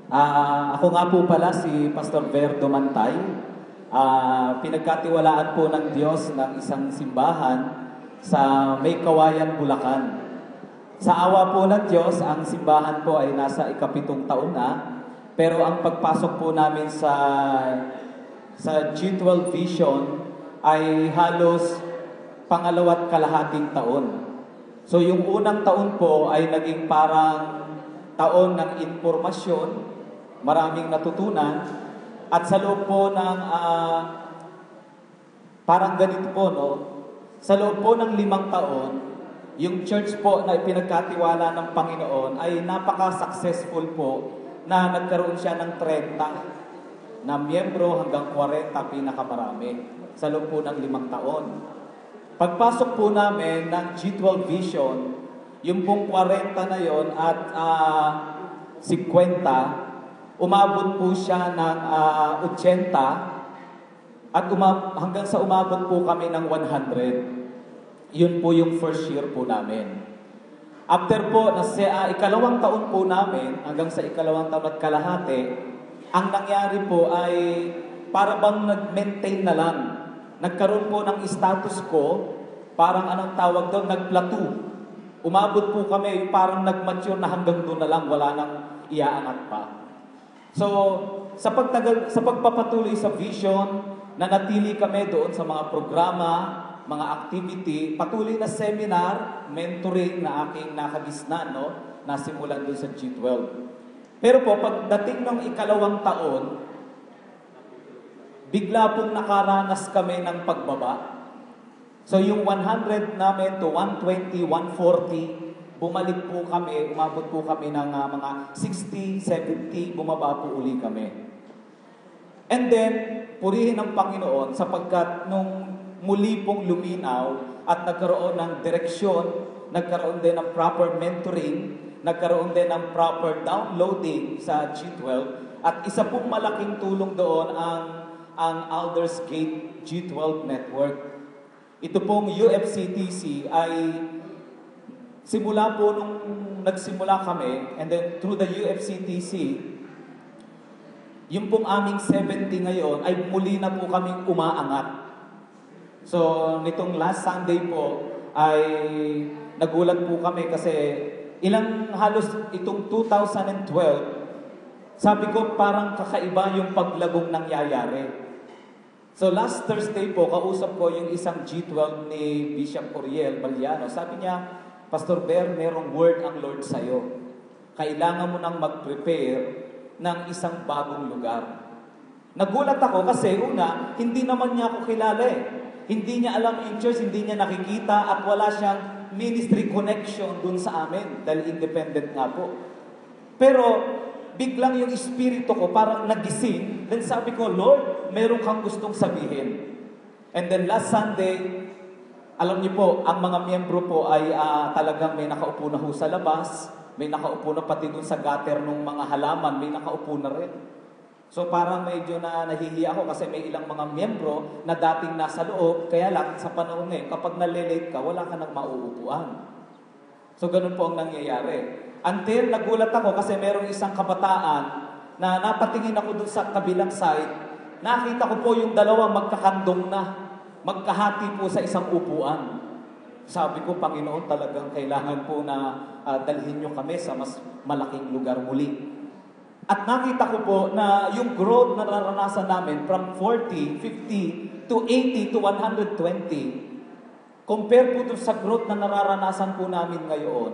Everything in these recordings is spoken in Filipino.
Ako nga po pala si Pastor Verdo Mantay. Pinagkatiwalaan po ng Diyos ng isang simbahan sa May Kawayan, Bulacan. Sa awa po ng Diyos, ang simbahan po ay nasa ika-7 taon na. Pero ang pagpasok po namin sa G12 Vision ay halos pangalawa't kalahating taon. So yung unang taon po ay naging parang taon ng informasyon, maraming natutunan, at sa loob po ng parang ganito po, no? Sa loob po ng 5 taon, yung church po na ipinagkatiwala ng Panginoon ay napaka-successful po na nagkaroon siya ng 30 na miyembro hanggang 40 pinakamarami sa loob po ng 5 taon. Pagpasok po namin ng G12 Vision, yung pong 40 na yon at 50, umabot po siya ng 80 at hanggang sa umabot po kami ng 100. Yun po yung first year po namin. After po, ikalawang taon po namin, hanggang sa ikalawang taon at kalahati, ang nangyari po ay para bang nag-maintain na lang. Nagkaroon po ng status quo, parang anong tawag doon, nag-plateau. Umabot po kami, parang nag-mature na hanggang doon na lang, wala nang iaangat pa. So, sa pagpapatuloy sa vision, nanatili kami doon sa mga programa, mga activity, patuloy na seminar, mentoring na aking nakagisnan, no? Nasimulan doon sa G12. Pero po, pagdating ng ikalawang taon, bigla pong nakaranas kami ng pagbaba. So yung 100 namin to 120, 140, bumalik po kami, umabot po kami ng mga 60, 70, bumaba po uli kami. And then, purihin ang Panginoon sapagkat nung muli pong luminaw at nagkaroon ng direksyon, nagkaroon din ng proper mentoring, nagkaroon din ng proper downloading sa G12, at isa pong malaking tulong doon ang Aldersgate G12 Network. Ito pong UFCTC ay simula po nung nagsimula kami, and then through the UFCTC, yung pong aming 70 ngayon ay muli na po kaming umaangat. So, nitong last Sunday po ay nagulat po kami kasi halos itong 2012, sabi ko parang kakaiba yung paglagong nangyayari. So last Thursday po, kausap ko yung isang G12 ni Bishop Oriel Baliano. Sabi niya, Pastor Ber, merong word ang Lord sa'yo. Kailangan mo nang mag-prepare ng isang bagong lugar. Nagulat ako kasi una, hindi naman niya ako kilala eh. Hindi niya alam in church, hindi niya nakikita at wala siyang ministry connection dun sa amin dahil independent nga po. Pero biglang yung espiritu ko parang nagising. Then sabi ko, Lord, meron kang gustong sabihin. And then last Sunday, alam niyo po, ang mga miyembro po ay talagang may nakaupo na ho sa labas, may nakaupo na pati dun sa gutter ng mga halaman, may nakaupo na rin. So parang medyo nahihiya ako kasi may ilang mga miyembro na dating nasa loob, kaya lang sa panahon ngayon, kapag nalilate ka, wala ka nang mauupuan. So ganun po ang nangyayari. Until nagulat ako kasi merong isang kabataan na napatingin ako dun sa kabilang side, nakita ko po yung dalawa magkakandong na, magkahati po sa isang upuan. Sabi ko, Panginoon, talagang kailangan po na dalhin nyo kami sa mas malaking lugar muli. At nakita ko po na yung growth na naranasan namin from 40, 50, to 80, to 120, compare po dun sa growth na nararanasan po namin ngayon,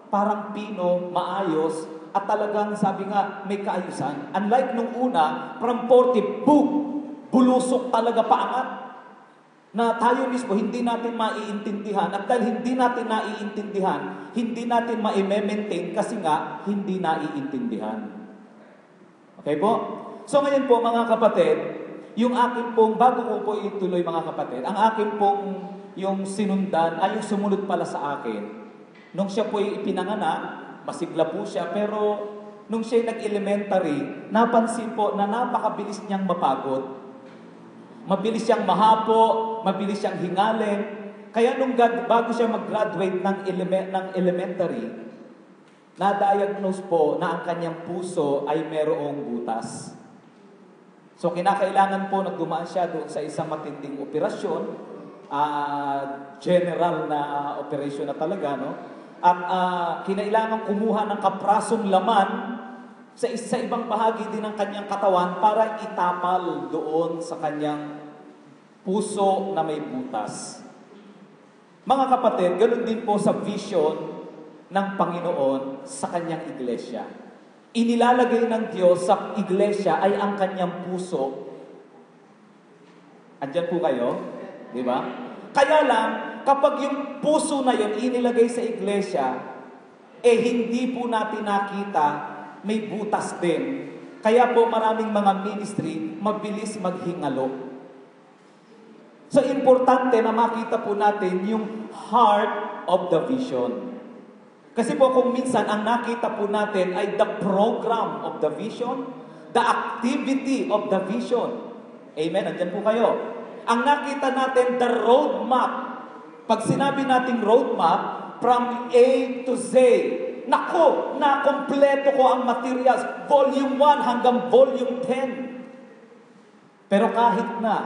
parang pino, maayos, at talagang sabi nga, may kaayusan. Unlike nung una, from 40, boom! Bulusok talaga paangat. Na tayo mismo, hindi natin maiintindihan. At dahil hindi natin naiintindihan, hindi natin ma-maintain kasi nga, hindi naiintindihan. Okay po? So ngayon po, mga kapatid, yung akin pong, bago ko po ituloy mga kapatid, ang akin pong yung sinundan, ay yung sumunod pala sa akin. Nung siya po ipinanganak, masigla po siya, pero nung siya nag-elementary, napansin po na napakabilis niyang mapagod. Mabilis siyang mahapo, mabilis siyang hingalin. Kaya bago siya mag-graduate ng elementary, na-diagnose po na ang kanyang puso ay merong butas. So kinakailangan po nagdumaan siya doon sa isang matinding operasyon, general na operasyon na talaga, no? At kinailangan kumuha ng kaprasong laman sa ibang bahagi din ng kanyang katawan para itapal doon sa kanyang puso na may butas. Mga kapatid, ganoon din po sa vision ng Panginoon sa kanyang iglesia. Inilalagay ng Diyos sa iglesia ay ang kanyang puso. Andyan po kayo? Di ba? Kaya lang, kapag yung puso na yun inilagay sa iglesia, hindi po natin nakita, may butas din. Kaya po maraming mga ministry, mabilis maghingalo. So, importante na makita po natin yung heart of the vision. Kasi po kung minsan ang nakita po natin ay the program of the vision, the activity of the vision. Amen? Andyan po kayo. Ang nakita natin, the roadmap. Pag sinabi nating roadmap, from A to Z, nako, na-kompleto ko ang materials, volume 1 hanggang volume 10. Pero kahit na,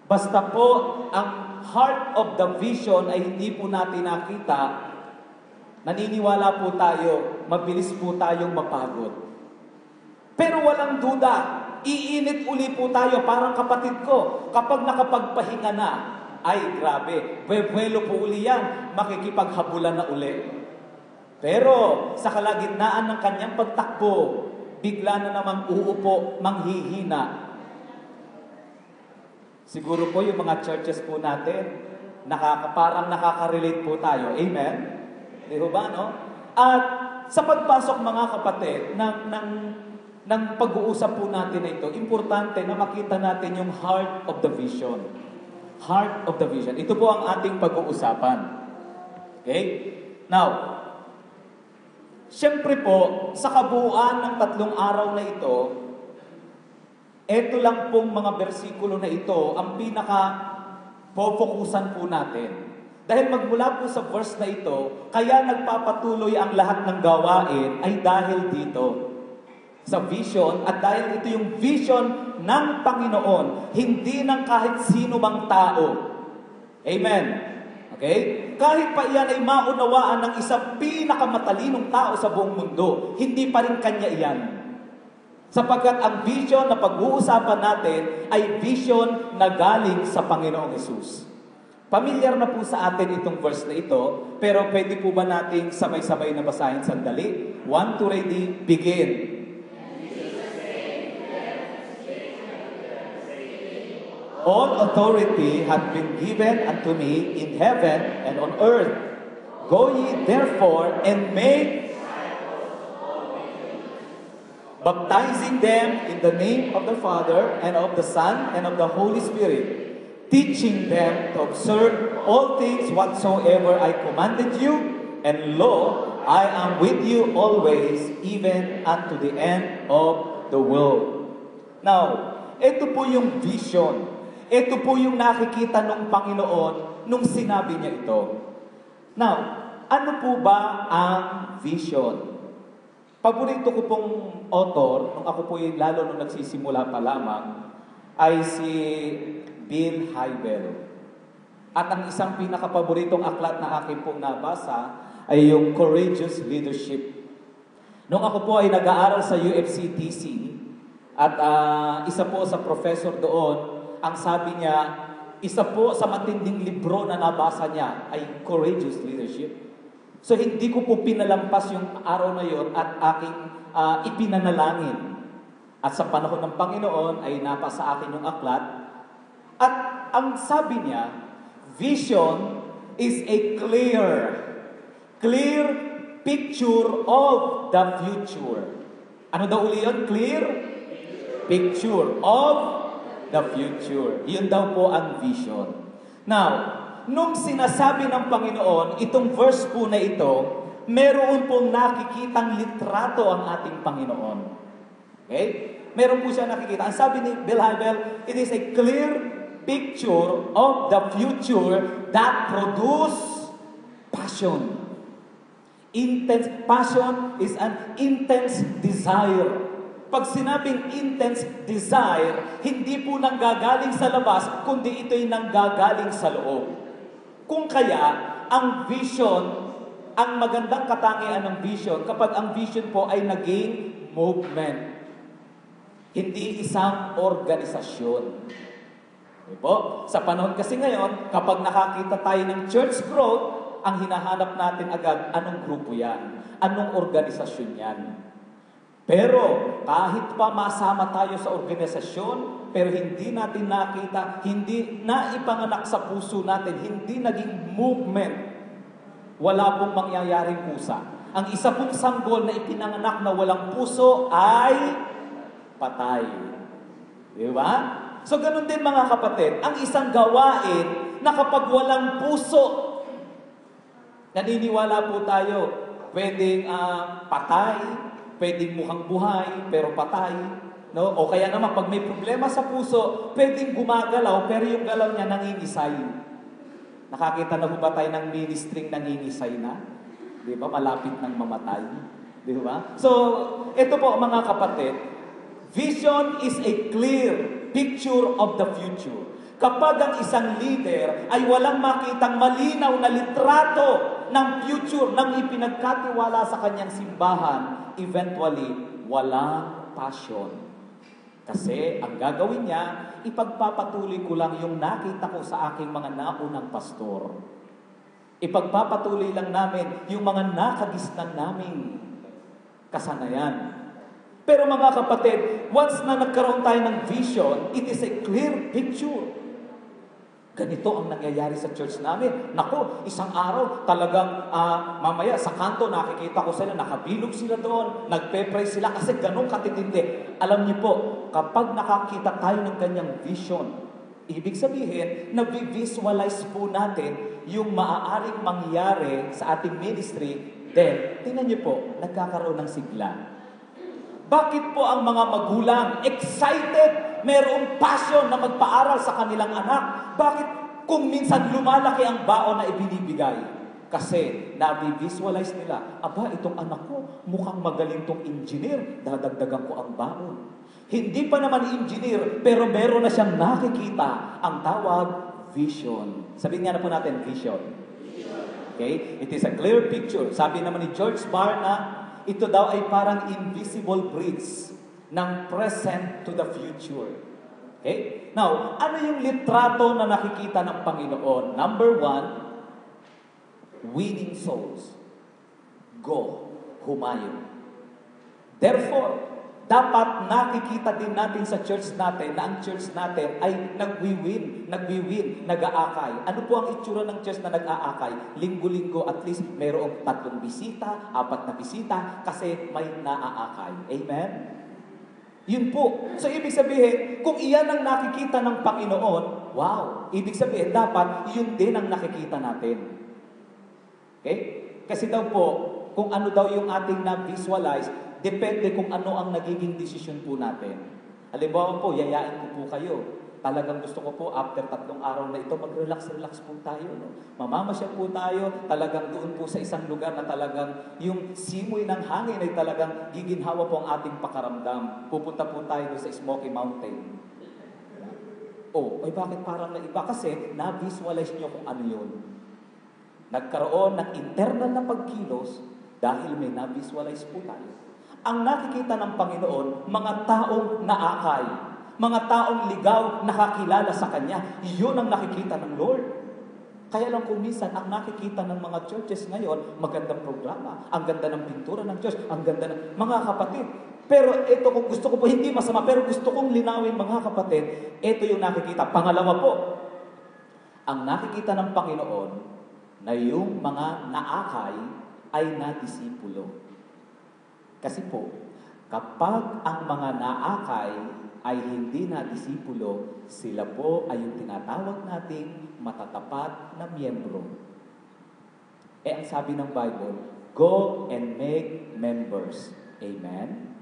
basta po ang heart of the vision ay hindi po natin nakita, naniniwala po tayo, mabilis po tayong mapagod. Pero walang duda, iinit uli po tayo, parang kapatid ko, kapag nakapagpahinga na, ay grabe, buwelo po uli yan, makikipaghabulan na uli. Pero sa kalagitnaan ng kanyang pagtakbo, bigla na namang uupo, manghihina. Siguro po yung mga churches po natin, parang nakaka-relate po tayo. Amen? Di ba, no? At sa pagpasok mga kapatid ng pag-uusap po natin na ito, importante na makita natin yung heart of the vision. Heart of the vision. Ito po ang ating pag-uusapan. Okay? Now, siyempre po, sa kabuuan ng 3 araw na ito, eto lang pong mga bersikulo na ito ang pinaka-focusan po natin. Dahil magmula po sa verse na ito, kaya nagpapatuloy ang lahat ng gawain ay dahil dito sa vision, at dahil ito yung vision ng Panginoon, hindi ng kahit sino mang tao. Amen? Okay? Kahit pa iyan ay maunawaan ng isang pinakamatalinong tao sa buong mundo, hindi pa rin kanya iyan. Sapagkat ang vision na pag-uusapan natin ay vision na galing sa Panginoong Hesus. Pamilyar na po sa atin itong verse na ito, pero pwede po ba nating sabay-sabay na basahin sandali? 1, 2, ready, begin. All authority hath been given unto me in heaven and on earth. Go ye therefore and make, baptizing them in the name of the Father and of the Son and of the Holy Spirit, teaching them to observe all things whatsoever I commanded you, and lo, I am with you always, even unto the end of the world. Now, ito po yung vision. Ito po yung nakikita ng Panginoon nung sinabi niya ito. Now, ano po ba ang vision? Paborito ko pong author, nung ako po yung lalo nung nagsisimula pa lamang, ay si Bill Hybel. At ang isang pinakapaboritong aklat na akin pong nabasa ay yung Courageous Leadership. Nung ako po ay nag-aaral sa UFCTC, at isa po sa professor doon, ang sabi niya, isa po sa matinding libro na nabasa niya ay Courageous Leadership. So hindi ko po pinalampas yung araw na yon at aking ipinanalangin. At sa panahon ng Panginoon ay napasa akin yung aklat. At ang sabi niya, vision is a clear picture of the future. Ano daw uli yun? Clear picture of the future. Yun daw po ang vision. Now, nung sinasabi ng Panginoon, itong verse po na ito, meron pong nakikitang litrato ang ating Panginoon. Okay? Meron po siya nakikita. Ang sabi ni Bill Hybel, it is a clear picture of the future that produce passion. Intense passion is an intense desire. Pag sinabing intense desire, hindi po nanggagaling sa labas, kundi ito'y nanggagaling sa loob. Kung kaya, ang vision, ang magandang katangian ng vision, kapag ang vision po ay naging movement. Hindi isang organisasyon. Okay po? Sa panahon kasi ngayon, kapag nakakita tayo ng church growth, ang hinahanap natin agad, anong grupo yan? Anong organisasyon yan? Pero kahit pa masama tayo sa organisasyon, pero hindi natin nakita, hindi naipanganak sa puso natin, hindi naging movement, wala pong mangyayaring pusa. Ang isa pong sanggol na ipinanganak na walang puso ay patay. Di ba? So ganun din mga kapatid, ang isang gawain na kapag walang puso, naniniwala po tayo, pwedeng patay, pwedeng mukhang buhay, pero patay. No? O kaya naman, pag may problema sa puso, pwedeng gumagalaw, pero yung galaw niya nangingisay. Nakakita na po ba tayo ng ministry nangingisay na? Di ba? Malapit ng mamatay. Di ba? So, ito po mga kapatid, vision is a clear picture of the future. Kapag ang isang leader ay walang makitang malinaw na litrato ng future ng ipinagkatiwala sa kanyang simbahan, eventually, walang passion. Kasi ang gagawin niya, ipagpapatuloy ko lang yung nakita ko sa aking mga naunang pastor. Ipagpapatuloy lang namin yung mga nakagisnan naming kasanayan. Pero mga kapatid, once na nagkaroon tayo ng vision, it is a clear picture. Ganito ang nangyayari sa church namin. Naku, isang araw talagang mamaya sa kanto nakikita ko sila, nakabilog sila doon, nagpe-pray sila kasi ganun katitindi. Alam niyo po, kapag nakakita tayo ng ganyang vision, ibig sabihin, na-visualize po natin yung maaaring mangyari sa ating ministry, then, tingnan niyo po, nagkakaroon ng sigla. Bakit po ang mga magulang excited, mayroong passion na magpaaral sa kanilang anak? Bakit kung minsan lumalaki ang baon na ibinibigay? Kasi na-visualize nila, aba, itong anak ko, mukhang magaling tong engineer, dadagdagan ko ang baon. Hindi pa naman engineer, pero meron na siyang nakikita. Ang tawag, vision. Sabihin nga na po natin, vision. Okay? It is a clear picture. Sabi naman ni George Barna, ito daw ay parang invisible bridge ng present to the future. Okay? Now, ano yung litrato na nakikita ng Panginoon? Number 1, winning souls. Go, humayo. Therefore, dapat nakikita din natin sa church natin na ang church natin ay nagwi-win, nag-aakay. Ano po ang itsura ng church na nag-aakay? Linggo-linggo at least mayroong 3 bisita, 4 na bisita kasi may naaakay. Amen? Yun po. So ibig sabihin, kung iyan ang nakikita ng Panginoon, wow! Ibig sabihin, dapat yun din ang nakikita natin. Okay? Kasi daw po, kung ano daw yung ating na-visualize, depende kung ano ang nagiging desisyon po natin. Halimbawa po, yayain ko po kayo. Talagang gusto ko po, after 3 araw na ito, mag-relax po tayo. No? Mamamasyal po tayo, talagang doon po sa isang lugar na talagang yung simoy ng hangin ay talagang giginhawa po ang ating pakaramdam. Pupunta po tayo doon sa Smoky Mountain. Oh, ay bakit parang naiba? Kasi na-visualize nyo kung ano yun. Nagkaroon ng internal na pagkilos dahil may na-visualize po tayo. Ang nakikita ng Panginoon, mga taong naakay, mga taong ligaw, nakakilala sa Kanya. Iyon ang nakikita ng Lord. Kaya lang kung minsan, ang nakikita ng mga churches ngayon, magandang programa, ang ganda ng pintura ng church, ang ganda ng mga kapatid. Pero ito, kung gusto ko po, hindi masama, pero gusto kong linawin mga kapatid, ito yung nakikita. Pangalawa po, ang nakikita ng Panginoon na yung mga naakay ay nadisipulo. Kasi po, kapag ang mga naakay ay hindi na disipulo, sila po ay yung tinatawag nating matatapat na miyembro. Ang sabi ng Bible, go and make members. Amen?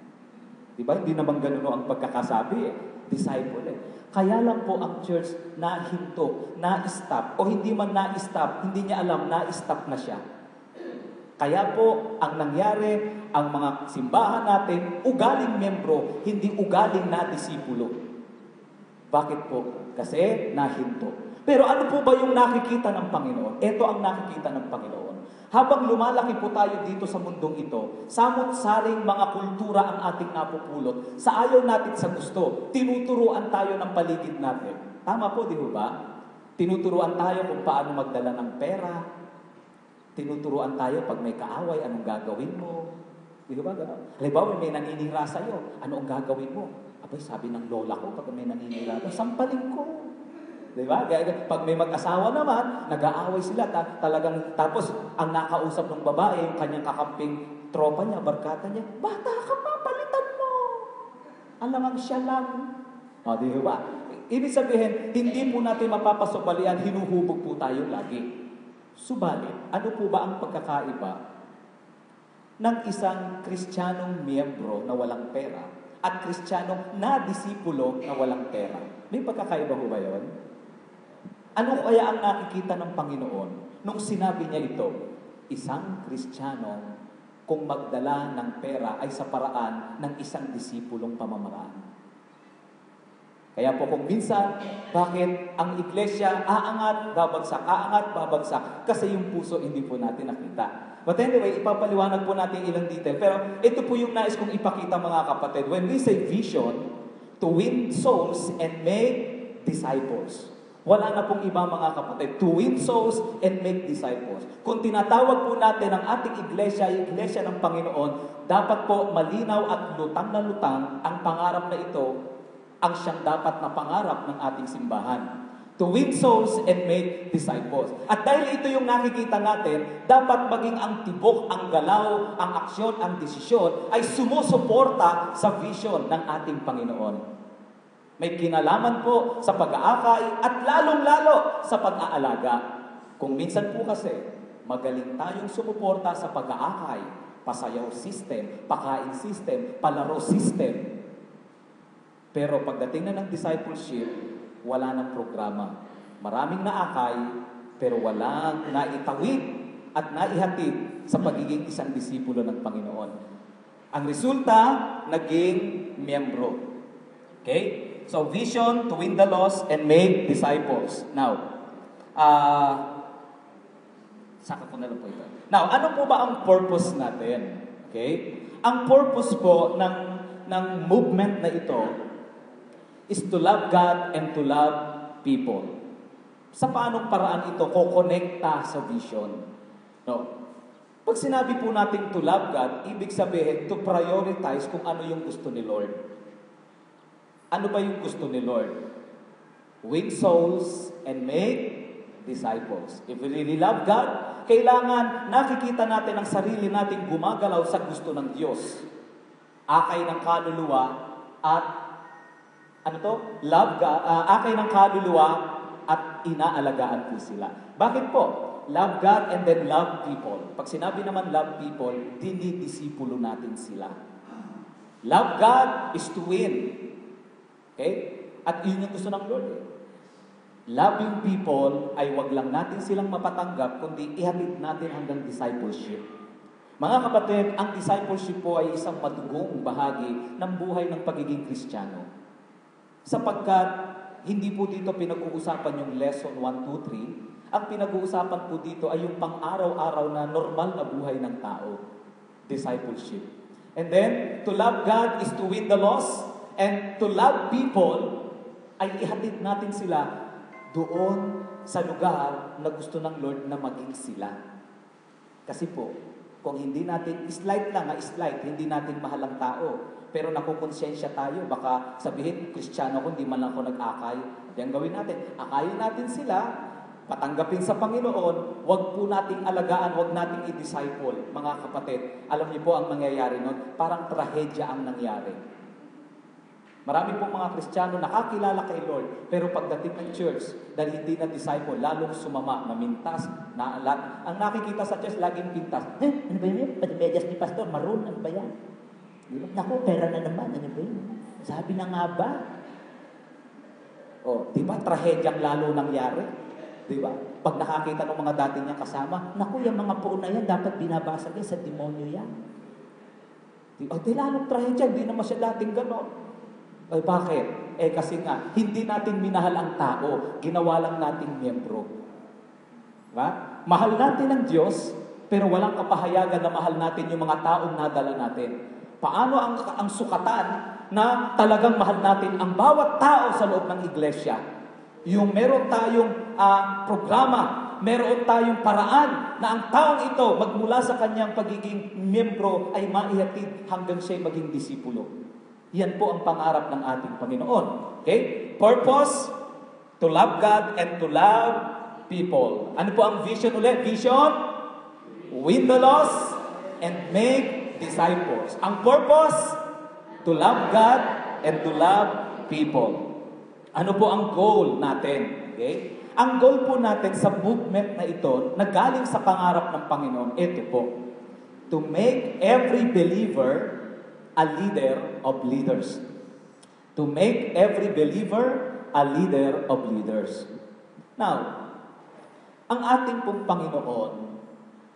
Diba? Hindi naman ganun ang pagkakasabi Disciple Kaya lang po ang church na-hinto, na-stop, o hindi man na-stop, hindi niya alam, na-stop na siya. Kaya po, ang nangyari, ang mga simbahan natin, ugaling membro, hindi ugaling na disipulo. Bakit po? Kasi nahinto. Pero ano po ba yung nakikita ng Panginoon? Ito ang nakikita ng Panginoon. Habang lumalaki po tayo dito sa mundong ito, samot-saring mga kultura ang ating napupulot. Sa ayaw natin sa gusto, tinuturuan tayo ng paligid natin. Tama po, di ba? Tinuturuan tayo kung paano magdala ng pera. Tinuturuan tayo pag may kaaway, anong gagawin mo. Di ba? Halimbawa, may naninira sa'yo, ano ang gagawin mo? Abay, sabi ng lola ko, pag may naninira, sampalin ko. Di ba? Pag may mag-asawa naman, nag-aaway sila. Talagang, tapos, ang nakausap ng babae, yung kanyang kakamping tropa niya, barkata niya, bata ka pa, palitan mo. Alangang siya lang. O, di ba? Ibig sabihin, hindi po natin mapapasubalian, hinuhubog po tayo lagi. Subalit, ano po ba ang pagkakaiba ng isang Kristiyanong miyembro na walang pera at Kristiyanong na disipulo na walang pera? May pagkakaiba po ba yun? Ano kaya ang nakikita ng Panginoon nung sinabi niya ito? Isang Kristiyano kung magdala ng pera ay sa paraan ng isang disipulong pamamaraan. Kaya po kung minsan, bakit ang iglesia aangat, babagsak, kasi yung puso hindi po natin nakita. But anyway, ipapaliwanag po natin ilang detail. Pero ito po yung nais kong ipakita mga kapatid. When we say vision, to win souls and make disciples. Wala na pong iba mga kapatid. To win souls and make disciples. Kung tinatawag po natin ang ating iglesia, yung iglesia ng Panginoon, dapat po malinaw at lutang na lutang ang pangarap na ito, ang siyang dapat na pangarap ng ating simbahan. To win souls and make disciples. At dahil ito yung nakikita natin, dapat maging ang tibok, ang galaw, ang aksyon, ang desisyon ay sumusuporta sa vision ng ating Panginoon. May kinalaman po sa pag-aakay at lalong-lalo sa pag-aalaga. Kung minsan po kasi, magaling tayong sumuporta sa pag-aakay, pasayaw system, pakain system, palaro system. Pero pagdating na ng discipleship, wala ng programa. Maraming naakay, pero walang naitawid at naihatid sa pagiging isang disipulo ng Panginoon. Ang resulta, naging miyembro. Okay? So, vision to win the lost and make disciples. Now, saka ko na lang po ito. Now, ano po ba ang purpose natin? Okay? Ang purpose po ng movement na ito is to love God and to love people. Sa paanong paraan ito kokonekta sa vision? No. Pag sinabi po natin to love God, ibig sabihin to prioritize kung ano yung gusto ni Lord. Ano ba yung gusto ni Lord? Win souls and make disciples. If we really love God, kailangan nakikita natin ang sarili natin gumagalaw sa gusto ng Diyos. Akay ng kaluluwa at love God, akay ng kaluluwa at inaalagaan po sila. Bakit po? Love God and then love people. Pag sinabi naman love people, dinidisipulo natin sila. Love God is to win. Okay? At yun yung gusto ng Lord. Loving people ay wag lang natin silang mapatanggap, kundi ihatid natin hanggang discipleship. Mga kapatid, ang discipleship po ay isang madugong bahagi ng buhay ng pagiging Kristiyano. Sapagkat hindi po dito pinag-uusapan yung lesson 1, 2, 3. Ang pinag-uusapan po dito ay yung pang-araw-araw na normal na buhay ng tao. Discipleship. And then, to love God is to win the lost. And to love people ay ihatid natin sila doon sa lugar na gusto ng Lord na maging sila. Kasi po, kung hindi natin, slight, hindi natin mahal ang tao. Pero nakukonsensya tayo, baka sabihin, Kristiyano ko, hindi man lang ako nag-akay. Yan gawin natin. Akayin natin sila, patanggapin sa Panginoon, wag po nating alagaan, wag nating i-disciple. Mga kapatid, alam niyo po ang nangyayari nun, parang trahedya ang nangyari. Marami pong mga Kristiyano nakakilala kay Lord, pero pagdating ng church, dahil hindi na disciple, lalong sumama, namintas, naalat. Ang nakikita sa church, laging pintas. Ano ba yun? Pati-medyas ni Pastor, maroon, ano ba yan? Naku, pera na naman, ano ba yun? Sabi na nga ba? O, di ba, trahedyang lalo nangyari? Di ba? Pag nakakita ng mga dati niyang kasama, naku, yung mga puon na yan, dapat binabasag yan sa demonyo yan. Di lalong trahedya, hindi naman siya dating gano'n. Ay, bakit? Kasi nga, hindi natin minahal ang tao, ginawa lang nating miyembro. Diba? Mahal natin ang Diyos, pero walang kapahayagan na mahal natin yung mga taong nadala natin. Paano ang sukatan na talagang mahal natin ang bawat tao sa loob ng iglesia? Yung meron tayong programa, meron tayong paraan na ang taong ito, magmula sa kanyang pagiging miyembro, ay maihatid hanggang siya maging disipulo. Yan po ang pangarap ng ating Panginoon. Okay? Purpose, to love God and to love people. Ano po ang vision ulit? Vision, win the lost and make disciples. Ang purpose, to love God and to love people. Ano po ang goal natin? Okay? Ang goal po natin sa movement na ito, na galing sa pangarap ng Panginoon, ito po. To make every believer a leader of leaders. To make every believer a leader of leaders. Now, ang ating pong Panginoon,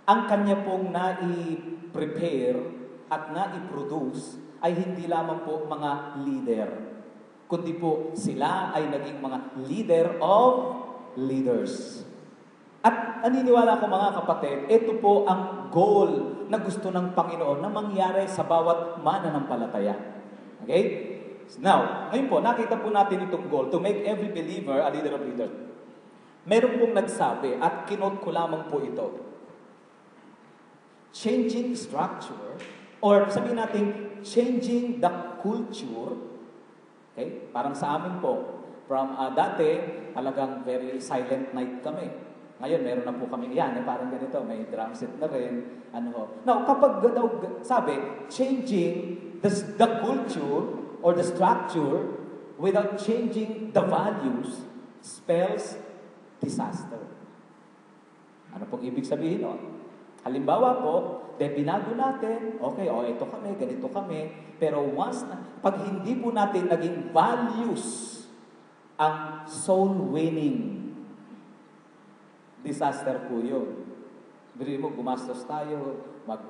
ang Kanya pong nai-prepare at nai-produce ay hindi lamang po mga leader, kundi po sila ay naging mga leader of leaders. At naniniwala ko mga kapatid, ito po ang goal na gusto ng Panginoon na mangyari sa bawat mananampalataya. Okay? Now, ngayon po, nakita po natin itong goal, to make every believer a leader of leaders. Meron pong nagsabi, at kinote ko lamang po ito, changing structure, or sabihin natin, changing the culture. Okay? Parang sa amin po, from dati, talagang very silent night kami. Ngayon, meron na po kami yan, parang ganito, may drum set na rin. Now, kapag sabi, changing the culture or the structure without changing the values spells disaster. Ano pong ibig sabihin nun? Halimbawa po, binago natin, okay, ito kami, ganito kami, pero pag hindi po natin naging values ang soul winning, disaster po yun. Bili mo, gumastos tayo,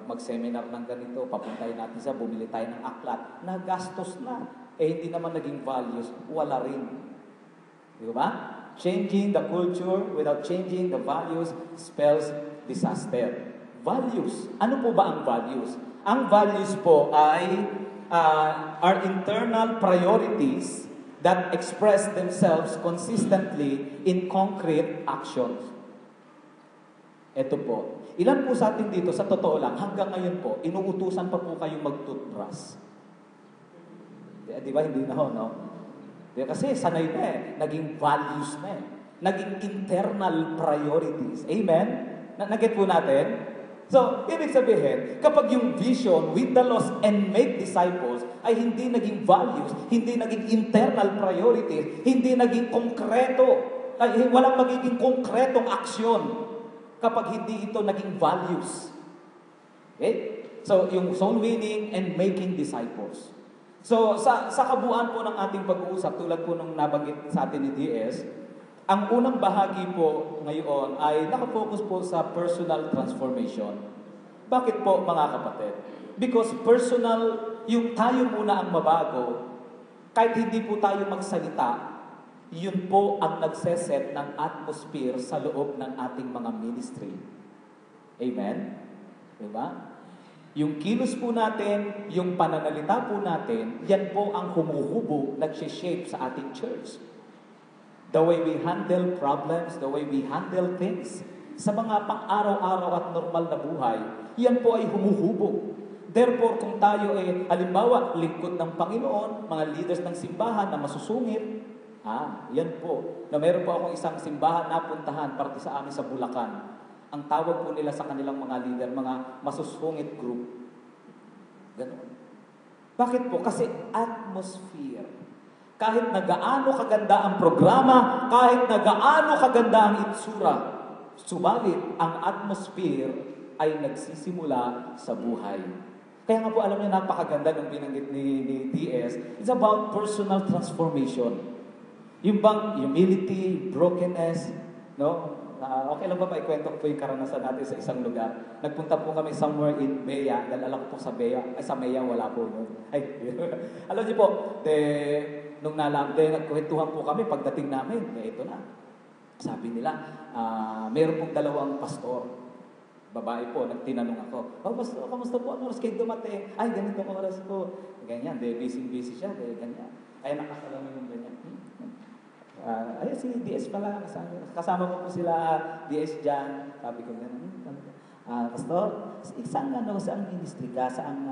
mag-seminar ng ganito, papuntahin natin sa bumili tayo ng aklat, nagastos na. Hindi naman naging values, wala rin. Di ba? Changing the culture without changing the values spells disaster. Values. Ano po ba ang values? Ang values po ay are internal priorities that express themselves consistently in concrete actions. Ito po. Ilan po sa atin dito, sa totoo lang, hanggang ngayon po, inuutusan pa po kayong mag-toothbrush. Di ba? Hindi na ho, no? Kasi sanay na naging values na naging internal priorities. Amen? Nag-get po natin? So, ibig sabihin, kapag yung vision, with the lost and make disciples, ay hindi naging values, hindi naging internal priorities, hindi naging konkreto, ay walang magiging konkretong aksyon kapag hindi ito naging values. Okay? So, yung soul winning and making disciples. So, sa kabuuan po ng ating pag-uusap, tulad po nung nabanggit sa atin ni DS, ang unang bahagi po ngayon ay nakafocus po sa personal transformation. Bakit po mga kapatid? Because personal, yung tayo muna ang mabago, kahit hindi po tayo magsalita, yun po ang nagseset ng atmosphere sa loob ng ating mga ministry. Amen? Diba? Yung kilos po natin, yung pananalita po natin, yan po ang humuhubo, nagsishape sa ating church. The way we handle problems, the way we handle things, sa mga pang-araw-araw at normal na buhay, yan po ay humuhubo. Therefore, kung tayo ay, halimbawa, lingkod ng Panginoon, mga leaders ng simbahan na masusungit, yan po. Na meron po akong isang simbahan na puntahan, parte sa amin sa Bulacan. Ang tawag po nila sa kanilang mga leader, mga masusungit group. Ganun. Bakit po? Kasi atmosphere. Kahit na gaano kaganda ang programa, kahit na gaano kaganda ang itsura, subalit ang atmosphere ay nagsisimula sa buhay. Kaya nga po alam niyo, napakaganda ng binanggit ni DS. It's about personal transformation. Yung bang humility, brokenness, no? Okay lang ba ikwento ko po yung karanasan natin sa isang lugar? Nagpunta po kami somewhere in Bea, dahil alam ko po sa Bea, ay sa Mea wala po nun. Ay, alam niyo po, nung nagkwentuhan po kami pagdating namin, ito na. Sabi nila, meron pong dalawang pastor. Babae po, nagtinanong ako, pastor, kamusta po? Ano oras kayo dumating? Ay, ganitong oras po. Ganyan, busy siya, ganyan. Ay, nakasalamin yung ganyan. Ay, si DS pala, kasama ko po sila, DS dyan. Sabi ko gano'n, pastor, saan ministry ka? Saan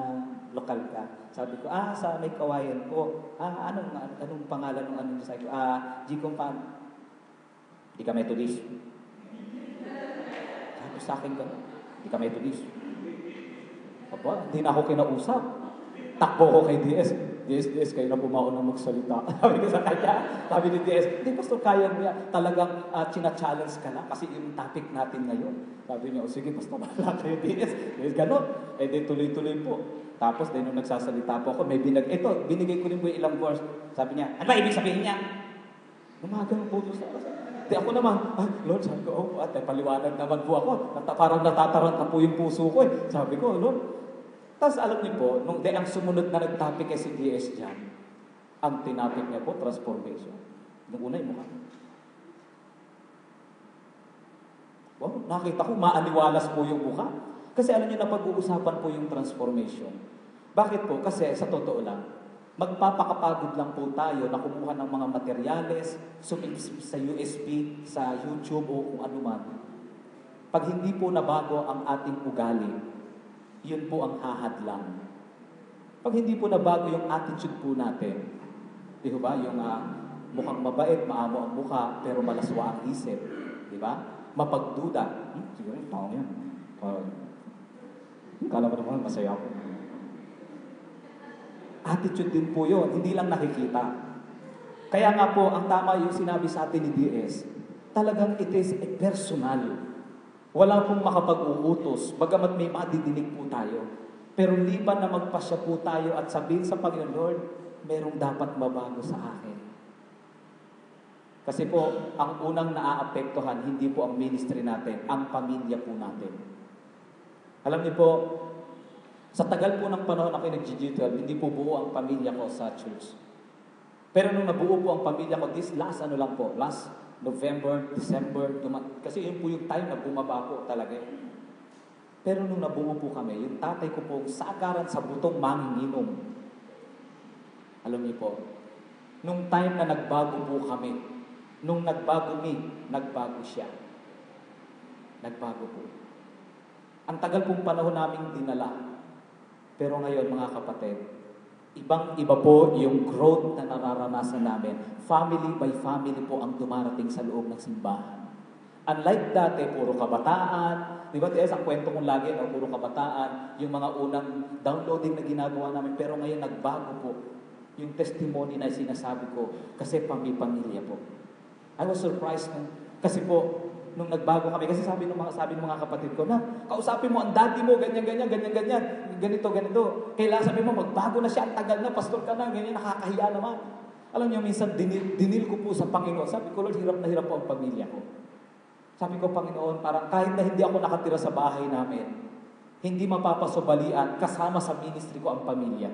lokal ka? Sabi ko, sa may kawayan po. Anong pangalan ng ano niyo? Sabi ko, Gcom Fan. Di ka Methodist. Sabi ko sa akin gano'n, di ka Methodist. Hindi na ako kinausap. Takbo ko kay DS. DS, kayo na bumaon na magsalita. Sabi ko sa kanya, sabi ni DS, hindi pastor, kaya mo yan. Talagang china-challenge ka na kasi yung topic natin ngayon. Sabi niya, sige pastor, bahala kayo DS. DS, gano'n. Di tuloy-tuloy po. Tapos, nung nagsasalita po ako, binigay ko rin po yung ilang verse. Sabi niya, ano ba ibig sabihin niya? Umagang po sa Di ako naman, Lord, sabi ko, paliwanag naman po ako. Parang natataranta po yung puso ko eh. Sabi ko, Lord, tapos alam niyo po, ang sumunod na nag-topic kay si DS dyan, ang tinapik niya po, transformation. Nung una yung mukha. Wow, nakita ko, maaniwalas po yung mukha. Kasi alam niyo na pag-uusapan po yung transformation. Bakit po? Kasi sa totoo lang, magpapakapagod lang po tayo na kumuha ng mga materyales, sumipsip sa USB, sa YouTube o kung ano man. Pag hindi po nabago ang ating ugali, yun po ang hahadlang. Pag hindi po nabago yung attitude po natin, di ba? Yung mukhang mabait, maamo ang mukha, pero malaswa ang isip. Di ba? Mapagduda. Siguro yung tao yan. Kala mo naman, masaya ako. Attitude din po yun, hindi lang nakikita. Kaya nga po, ang tama yung sinabi sa atin ni DS, talagang it is a personal. Wala pong makapag-uutos, bagamat may madidinig po tayo. Pero liban na magpasya po tayo at sabihin sa Panginoon, Lord, merong dapat mabago sa akin. Kasi po, ang unang naaapektuhan, hindi po ang ministry natin, ang pamilya po natin. Alam niyo po, sa tagal po ng panahon ako nag-G12, hindi po buo ang pamilya ko sa church. Pero nung nabuo po ang pamilya ko, last November, December, kasi yun po yung time na bumaba po talaga. Pero nung nabuo po kami, yung tatay ko po sakaran sa butong manginginom. Alam niyo po, nung time na nagbago po kami, nung nagbago siya. Nagbago po. Ang tagal pong panahon naming dinala. Pero ngayon mga kapatid, ibang-iba po yung growth na nararanasan namin. Family by family po ang dumarating sa loob ng simbahan. Unlike dati, puro kabataan. Di ba, ang kwento kong lagi, puro kabataan, yung mga unang downloading na ginagawa namin. Pero ngayon, nagbago po yung testimony na sinasabi ko kasi pamilya po. I was surprised kasi po, nung nagbago kami, kasi sabi ng mga kapatid ko, kausapin mo ang daddy mo, ganyan, ganito. Kailangan sabi mo, magbago na siya, ang tagal na, pastor ka na, ganyan, nakakahiya naman. Alam niyo, minsan dinil ko po sa Panginoon. Sabi ko, Lord, hirap na hirap po ang pamilya ko. Sabi ko, Panginoon, parang kahit na hindi ako nakatira sa bahay namin, hindi mapapasubalian, kasama sa ministry ko ang pamilya.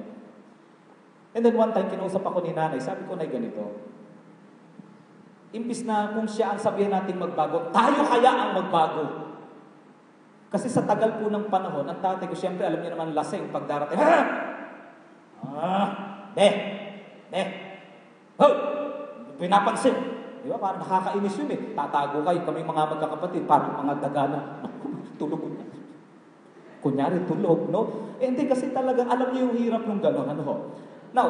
And then one time, kinausap ako ni nanay, sabi ko, Nay, ganito, imbis na kung siya ang sabihin natin magbago, tayo kaya ang magbago. Kasi sa tagal po ng panahon, ang tatay ko, siyempre, alam niyo naman, lasing pag darating, pinapansin. Di ba? Parang nakakainis yun eh. Tatago kayo, kami mga magkakapatid, parang mga dagana. Tulog na. Kunyari, tulog, no? Hindi kasi talagang, alam niyo yung hirap ng gano'n. Now,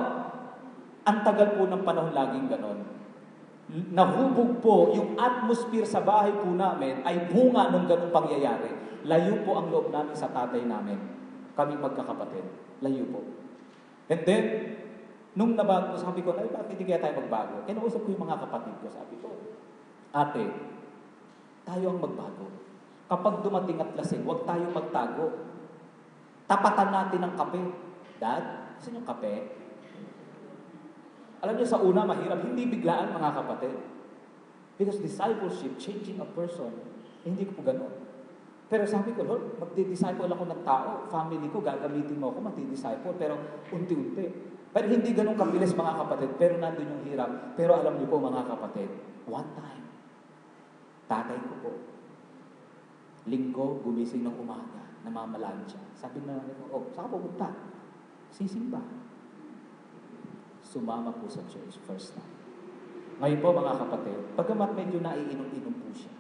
ang tagal po ng panahon laging gano'n. Nahubog po yung atmosphere sa bahay po namin ay bunga ng ganung pangyayari. Layo po ang loob namin sa tatay namin. Kami magkakapatid. Layo po. And then, nung nabago, sabi ko, ay, bakit hindi kaya tayo magbago? Kinausap ko yung mga kapatid ko. Sabi ko, ate, tayo ang magbago. Kapag dumating at lasing, huwag tayo magtago. Tapatan natin ang kape. Dad, gusto niyo kape? Alam niyo, sa una, mahirap. Hindi biglaan, mga kapatid. Because discipleship, changing a person, hindi ko po ganun. Pero sabi ko, Lord, magdi-disciple ako ng tao, family ko, gagamitin mo ako, magdi-disciple, pero unti-unti. Pero hindi ganun kabilis mga kapatid, pero nandun yung hirap. Pero alam niyo po mga kapatid, one time, tatay ko po, linggo, gumising ng umaga, namamalaan siya. Sabi na namin, saan ka pupunta? Sisimba. Sumama po sa church, first time. Ngayon po mga kapatid, pagkamat medyo naiinom-inom po siya,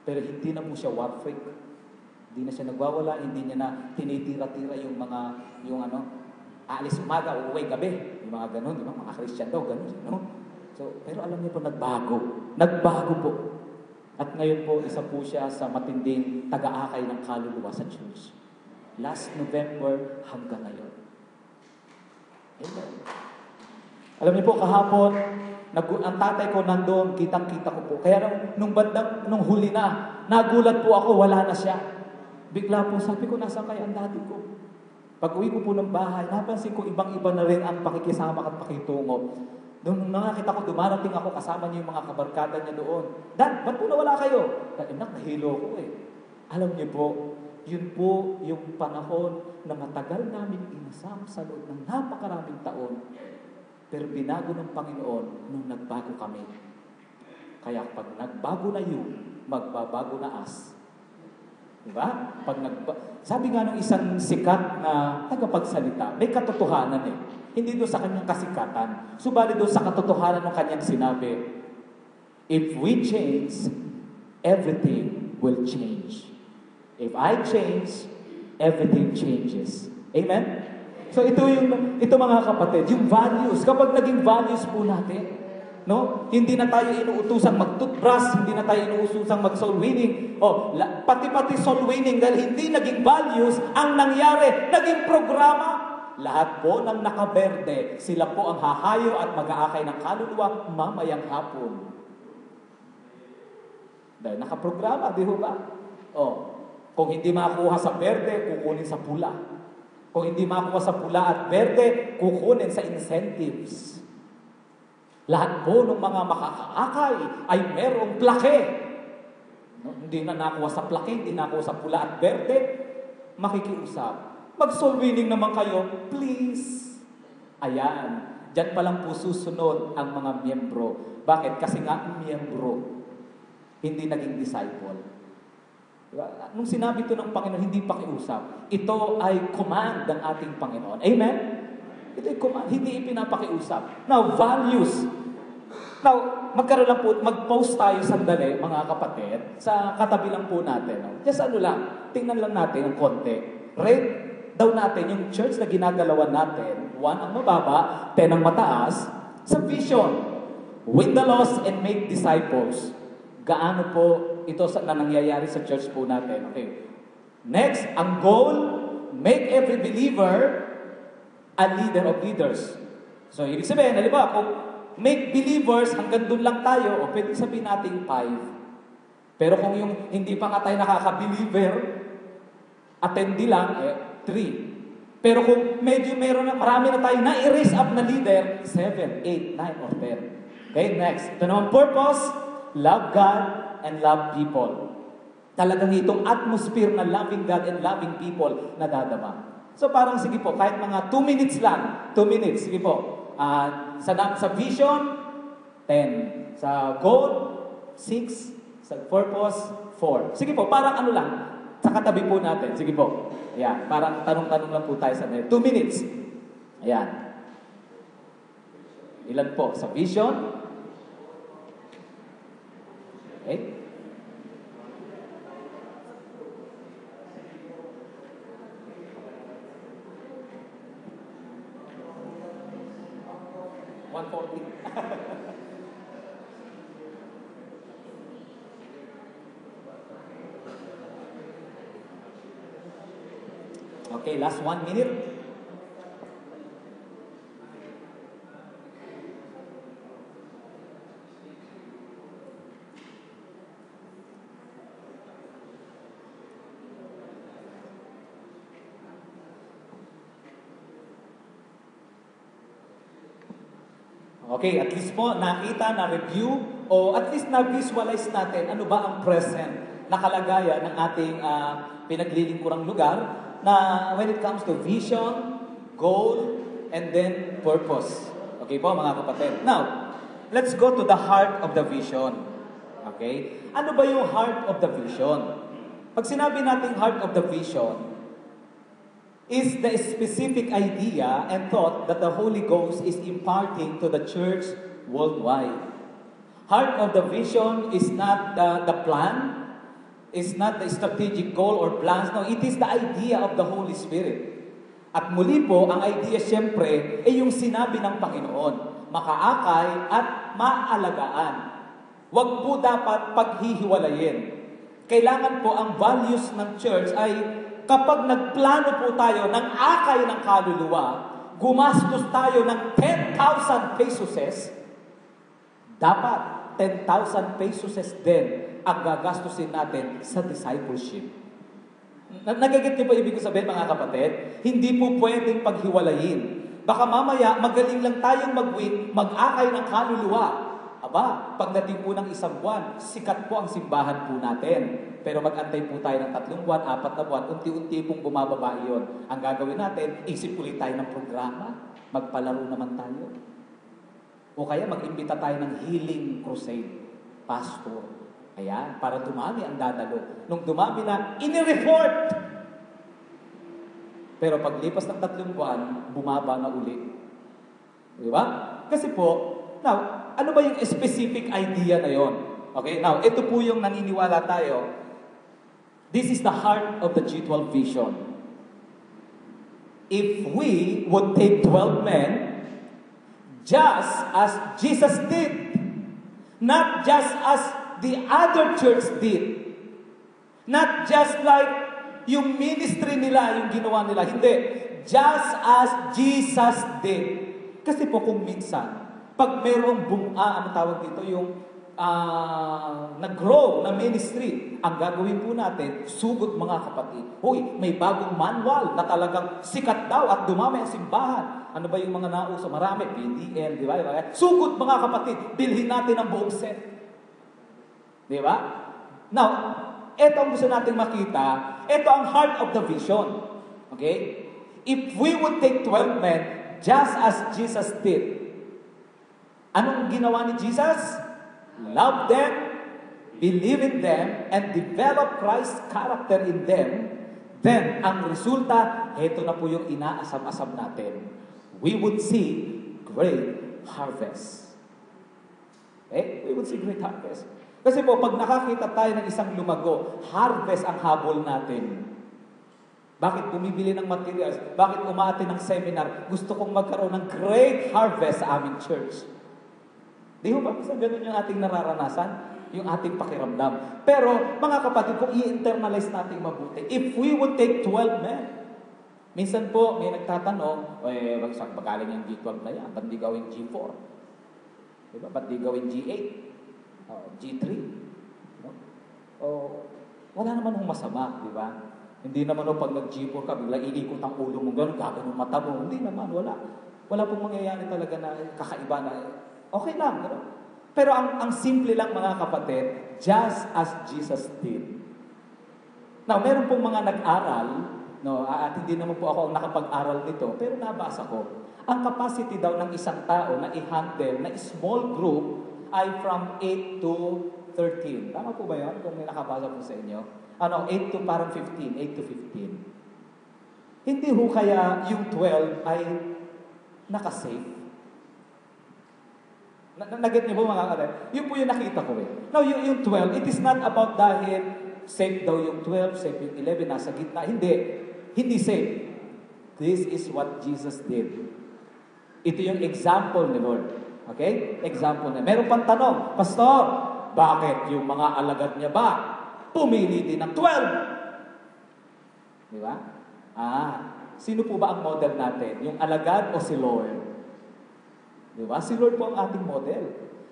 pero hindi na po siya war freak. Hindi na siya nagwawala, hindi niya na tinitira-tira yung aalis umaga, uuwi gabi. Yung mga ganun, mga Christian daw, ganun. No? So, pero alam niyo po, nagbago. Nagbago po. At ngayon po, isa po siya sa matinding taga-akay ng kaluluwa sa church. Last November hanggang ngayon. Amen. Alam niyo po, kahapon, ang tatay ko nandoon, kitang-kita ko po. Kaya nung huli na, nagulat po ako, wala na siya. Bigla po, sabi ko, nasa kaya ang daddy ko? Pag-uwi ko po ng bahay, napansin ko ibang-iba na rin ang pakikisama at pakitungo. Nung nakakita ko, dumarating ako, kasama niyo yung mga kabarkada niya doon. Dad, ba't po nawala kayo? Nahilo ko eh. Alam niyo po, yun po yung panahon na matagal namin inasam sa loob ng napakaraming taon. Pero binago ng Panginoon nung nagbago kami. Kaya pag nagbago na yun, magbabago na us. Diba? Sabi nga nung isang sikat na tagapagsalita, may katotohanan eh. Hindi doon sa kanyang kasikatan. Subalit doon sa katotohanan ng kanyang sinabi, if we change, everything will change. If I change, everything changes. Amen? So ito mga kapatid, yung values, kapag naging values po natin, no? Hindi na tayo inuutosang mag-toothbrush, hindi na tayo inuutosang mag-soul winning. Pati soul winning dahil hindi naging values, ang nangyari, naging programa. Lahat po ng nakaberde, sila po ang hahayo at mag-aakay ng kaluluwa mamayang hapon. Dahil nakaprograma, di ba? Kung hindi makakuha sa berde, kukunin sa pula. Kung hindi makakuha sa pula at berde, kukunin sa incentives. Lahat po ng mga makakaakay ay merong plake. Hindi na nakuha sa plake, hindi nakuha sa pula at berde, makikiusap. Mag-soul winning naman kayo, please. Ayan. Diyan pa lang po susunod ang mga miyembro. Bakit? Kasi nga miyembro, hindi naging disciple. Diba? Nung sinabi ito ng Panginoon, hindi pakiusap. Ito ay command ng ating Panginoon. Amen? Ito ay command, hindi ipinapakiusap. Now, values. Now, magkaroon lang po, mag-post tayo sandali, mga kapatid, sa katabi lang po natin. No? Just tingnan lang natin ang konti. Rate daw natin yung church na ginagalawan natin, 1 ang mababa, 10 ang mataas, sa vision. Win the lost and make disciples. Gaano po ito na nangyayari sa church po natin. Okay. Next, ang goal, make every believer a leader of leaders. So, ibig sabihin, halimbawa, kung make believers, hanggang doon lang tayo, o pwede sabihin natin 5. Pero kung yung hindi pa nga tayo nakaka-believer, attendee lang, 3. Pero kung medyo marami na tayo na-erase up na leader, 7, 8, 9, or 10. Okay, next. Ito naman purpose, love God and love people. Talagang itong atmosphere na loving God and loving people na dadama. So parang sige po, kahit mga 2 minutes lang, 2 minutes, sige po. Sa vision, 10. Sa goal, 6. Sa purpose, 4. Sige po, parang ano lang, sa katabi po natin. Sige po. Ayan, parang tanong-tanong lang po tayo sa 2 minutes. Ayan. Ilan po? Sa vision? Okay. Okay, last 1 minute. Okay, at least po nakita na review o at least na-visualize natin ano ba ang present na kalagayan ng ating pinaglilingkurang lugar na when it comes to vision, goal, and then purpose. Okay po mga kapatid? Now, let's go to the heart of the vision. Okay? Ano ba yung heart of the vision? Pag sinabi natin heart of the vision, is the specific idea and thought that the Holy Ghost is imparting to the church worldwide. Heart of the vision is not the plan, is not the strategic goal or plans. No, it is the idea of the Holy Spirit. At muli po, ang idea siyempre ay yung sinabi ng Panginoon, makaakay at maalagaan. Huwag po dapat paghihiwalayin. Kailangan po ang values ng church ay kapag nagplano po tayo ng akay ng kaluluwa, gumastos tayo ng 10,000 pesos, dapat 10,000 pesos din ang gagastusin natin sa discipleship. Nagagit niyo po ibig ko sabihin mga kapatid? Hindi po pwedeng paghiwalayin. Baka mamaya magaling lang tayong mag-akay ng kaluluwa. Aba, pagdating po ng isang buwan, sikat po ang simbahan po natin. Pero mag-antay po tayo ng 3 buwan, 4 na buwan, unti-unti pong bumababa iyon. Ang gagawin natin, isip ulit tayo ng programa, magpalaro naman tayo. O kaya mag-imbita tayo ng healing crusade, pastor. Ayan, para dumami ang dadalo. Nung dumami na, ini-report! Pero paglipas ng 3 buwan, bumaba na uli. Di ba? Kasi po, now, ano ba yung specific idea na yon? Okay, now, ito po yung naniniwala tayo. This is the heart of the G12 vision. If we would take 12 men, just as Jesus did, not just as the other church did, not just like yung ministry nila, yung ginawa nila, hindi, just as Jesus did. Kasi po kung minsan, pag mayroong ano tawag dito, yung nag-grow na ministry, ang gagawin po natin, sugod mga kapatid. Hoy, may bagong manual na talagang sikat daw at dumami ang simbahan. Ano ba yung mga nauso? Marami, PDL, di ba? Sugod mga kapatid, bilhin natin ang buong set. Di ba? Now, ito ang gusto natin makita, ito ang heart of the vision. Okay? If we would take 12 men, just as Jesus did, anong ginawa ni Jesus? Love them, believe in them, and develop Christ's character in them. Then, ang resulta, ito na po yung inaasam-asam natin. We would see great harvest. Okay? We would see great harvest. Kasi po, pag nakakita tayo ng isang lumago, harvest ang habol natin. Bakit bumibili ng materials? Bakit umati ng seminar? Gusto kong magkaroon ng great harvest sa aming church. Di ba? Kasi ganun yung ating nararanasan, yung ating pakiramdam. Pero, mga kapatid, kung i-internalize natin mabuti, if we would take 12 men, minsan po, may nagtatanong, bagaling yung G12 na yan, ba't di gawin G4? Diba? Ba't di gawin G8? G3? No? Wala naman yung masama, di ba? Hindi naman pag nag-G4 ka, bigla iikot ang ulo mo, gano'n, gagawin yung mata mo. Hindi naman, wala. Wala pong mangyayari talaga na kakaiba na, okay lang, gano'n. Pero ang simple lang mga kapatid, just as Jesus did. Now, meron pong mga nag-aral, no, at hindi naman po ako ang nakapag-aral nito, pero nabasa ko. Ang capacity daw ng isang tao na i-handle na small group ay from 8 to 13. Tama po ba yun? Kung may nakabasa po sa inyo. 8 to parang 15. 8 to 15. Hindi ho kaya yung 12 ay nakasave? Nag-get niyo po mga kapatid? Yun po yung nakita ko eh. Now, yung 12, it is not about dahil safe daw yung 12, safe yung 11, nasa gitna. Hindi. Hindi safe. This is what Jesus did. Ito yung example ni Lord. Okay? Example na. Meron pang tanong, Pastor, bakit yung mga alagad niya ba pumili din ng 12? Di ba? Sino po ba ang model natin? Yung alagad o si Lord? Di ba? Si Lord po ang ating model.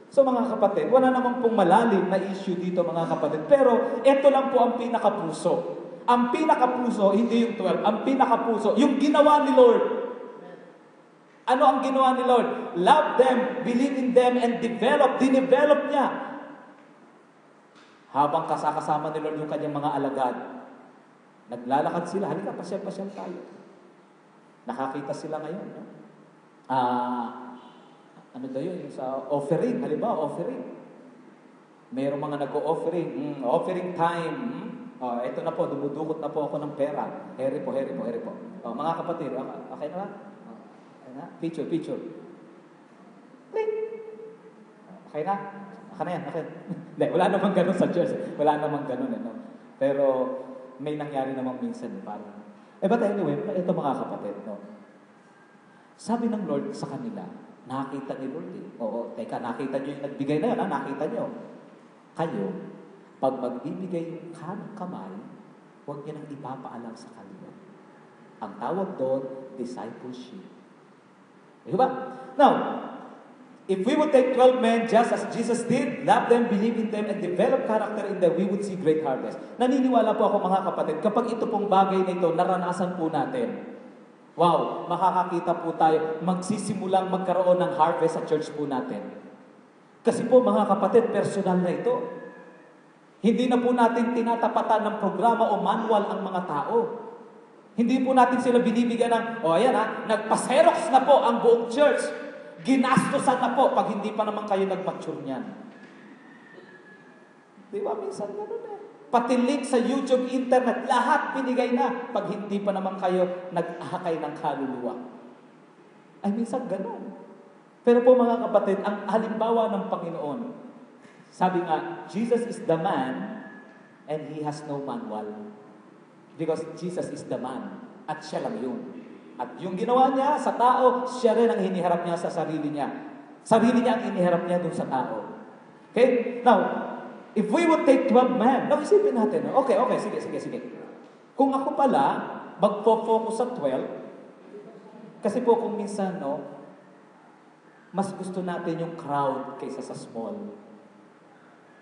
So mga kapatid, wala naman pong malalim na issue dito mga kapatid. Pero ito lang po ang pinakapuso. Ang pinakapuso, hindi yung 12. Ang pinakapuso, yung ginawa ni Lord. Ano ang ginawa ni Lord? Love them, believe in them, and develop. Dinevelop niya. Habang kasama ni Lord yung kanyang mga alagad, naglalakad sila. Halika, pasyal-pasyal tayo. Nakakita sila ngayon. No? Ano daw yun? Yung sa offering. Halimbawa, offering. Mayroong mga nag-o-offering. Offering time. Ito na po, dumudukot na po ako ng pera. Heri po. Mga kapatid, okay na ba? Picture. Click. Okay na? Okay. Hindi, wala namang ganun sa church. Wala namang ganun. No? Pero may nangyari namang minsan. Parang, but anyway, ito mga kapatid. No? Sabi ng Lord sa kanila, nakita ni Lord eh. Oo, teka, nakita nyo yung nagbigay na yun. Nakita nyo. Kayo, pag magbibigay yung kanang kamay, huwag nyo nang ipapaalam sa kaliwa. Ang tawag doon, discipleship. Diba? Now, if we would take 12 men just as Jesus did, love them, believe in them, and develop character in them, we would see great harvest. Naniniwala po ako mga kapatid, kapag ito pong bagay na ito, naranasan po natin, wow, makakakita po tayo, magsisimulang magkaroon ng harvest sa church po natin. Kasi po mga kapatid, personal na ito. Hindi na po natin tinatapatan ng programa o manual ang mga tao. Hindi po natin sila binibigyan ng, nagpa-xerox na po ang buong church. Ginastosan na po pag hindi pa naman kayo nag-mature niyan. Di ba? Minsan gano'n eh. Pati link sa YouTube, internet, lahat binigay na pag hindi pa naman kayo nag-ahakay ng kaluluwa. Ay, minsan gano'n. Pero po mga kapatid, ang halimbawa ng Panginoon, sabi nga, Jesus is the man and He has no manual. Because Jesus is the man at siya lang yun. At yung ginawa niya sa tao, siya rin ang hiniharap niya sa sarili niya. Sarili niya ang hiniharap niya dun sa tao. Okay? Now, if we would take 12 men, isipin natin, okay, sige. Kung ako pala, magpo-focus sa 12, kasi po kung minsan, mas gusto natin yung crowd kaysa sa small.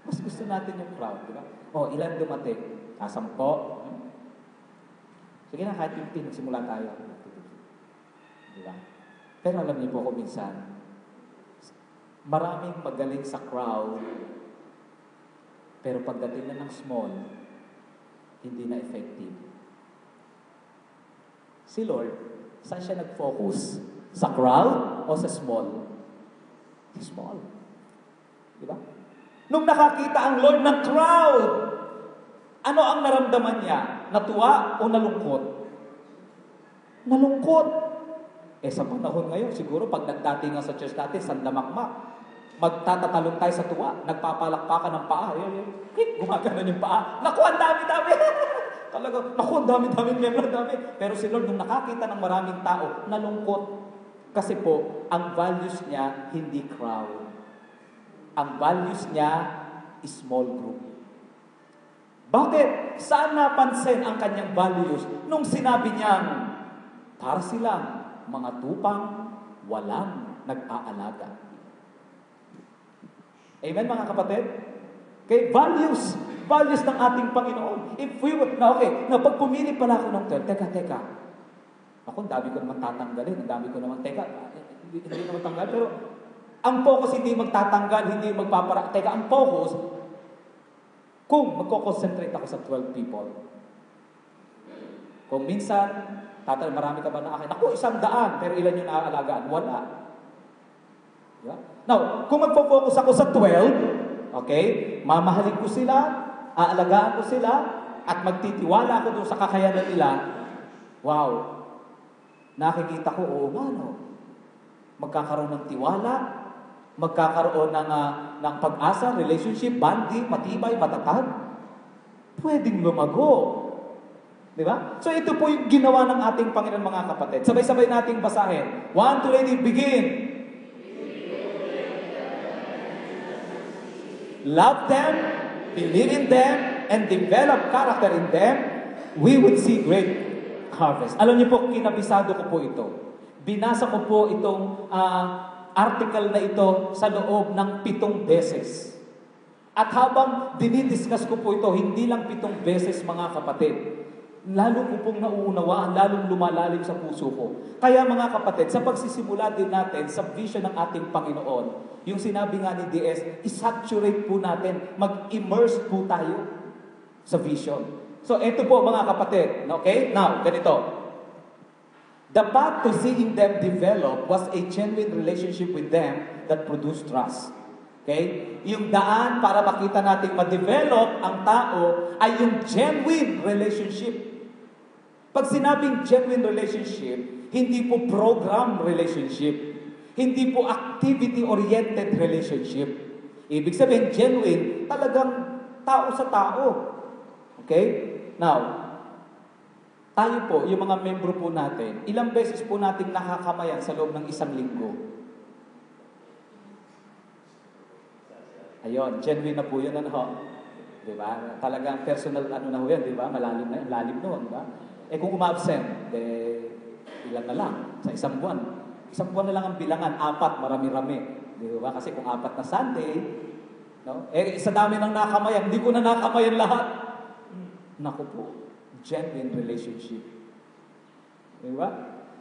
Mas gusto natin yung crowd, di ba? Ilan dumating? 10. Sige na, kahit 15, nagsimula tayo. Di ba? Pero alam niyo po kung minsan, maraming magaling sa crowd, pero pagdating na ng small, hindi na effective. Si Lord, saan siya nag-focus? Sa crowd o sa small? Small. Di ba? Nung nakakita ang Lord ng crowd, ano ang naramdaman niya? Natuwa o nalungkot? Nalungkot. Sa panahon ngayon, siguro pag nagdatingan sa church natin, sandamakmak, magtatatalon tayo sa tuwa, nagpapalakpakan ng paa. Gumagana yung paa. Naku, ang dami-dami. Talaga, naku, ang dami-dami, dami. Pero si Lord, nung nakakita ng maraming tao, nalungkot. Kasi po, ang values niya, hindi crowd. Ang values niya, small group. Bakit? Saan napansin ang kanyang values? Nung sinabi niyang, para silang mga tupang walang nag-aalaga. Amen mga kapatid? Okay, values ng ating Panginoon. If we would, pag pumili pala ako ng 12, teka. Ako, ang dami ko naman tatanggalin, hindi naman tanggal, pero ang focus hindi magtatanggal, hindi magpapara. Ang focus, kung magko-concentrate ako sa 12 people. Kung minsan, marami ka ba na akin? Ako, 100, pero ilan yung naaalagaan? Wala. Yeah? Now, kung magpo-focus ako sa 12, mamahalin ko sila, aalagaan ko sila, at magtitiwala ako dun sa kakayanan nila, wow, nakikita ko, magkakaroon ng tiwala, magkakaroon ng pag-asa, relationship, bonding, matibay, matatag, pwedeng lumago. Di ba? So ito po yung ginawa ng ating Panginoon mga kapatid. Sabay-sabay nating basahin. 1, 2, ready, begin. Love them, believe in them, and develop character in them, we would see great harvest. Alam niyo po, kinabisado ko po ito. Binasa ko po itong article na ito sa loob ng 7 beses. At habang dinidiscuss ko po ito, hindi lang 7 beses mga kapatid. lalo ko pong nauunawaan, lalong lumalalim sa puso ko. Kaya mga kapatid, sa pagsisimula din natin sa vision ng ating Panginoon, yung sinabi nga ni DS, isaturate po natin, mag-immerse po tayo sa vision. So, ito po mga kapatid, okay? Now, ganito. The path to seeing them develop was a genuine relationship with them that produced trust. Okay? Yung daan para makita natin ma-develop ang tao ay yung genuine relationship. Pag sinabing genuine relationship, hindi po program relationship. Hindi po activity-oriented relationship. Ibig sabihin, genuine, talagang tao sa tao. Okay? Now, tayo po, yung mga membro po natin, ilang beses po natin nakakamayan sa loob ng isang linggo? Ayun, genuine na po yun, ano ho? Diba? Talagang personal, ano na ho yan, diba? Malalim na yun, lalim noon, diba? Eh kung umabsent, ilan na lang sa isang buwan. Isang buwan na lang ang bilangan, 4, marami-rami. Diba? Kasi kung 4 na Sunday, no? Sa dami ng nakamayan, hindi ko na nakamayan lahat. Naku po, genuine relationship. Diba?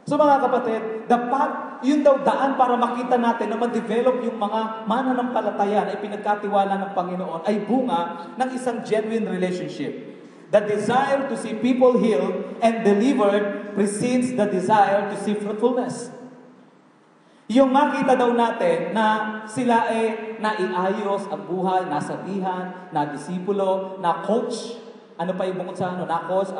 So mga kapatid, dapat yun daw daan para makita natin na ma-develop yung mga mananampalataya na ipinagkatiwala ng Panginoon ay bunga ng isang genuine relationship. The desire to see people healed and delivered precedes the desire to see fruitfulness. Yung makita daw natin na sila ay naiayos ang buhay, nasabihan, na disipulo, na coach, ano pa yung bukod sa ano, na coach,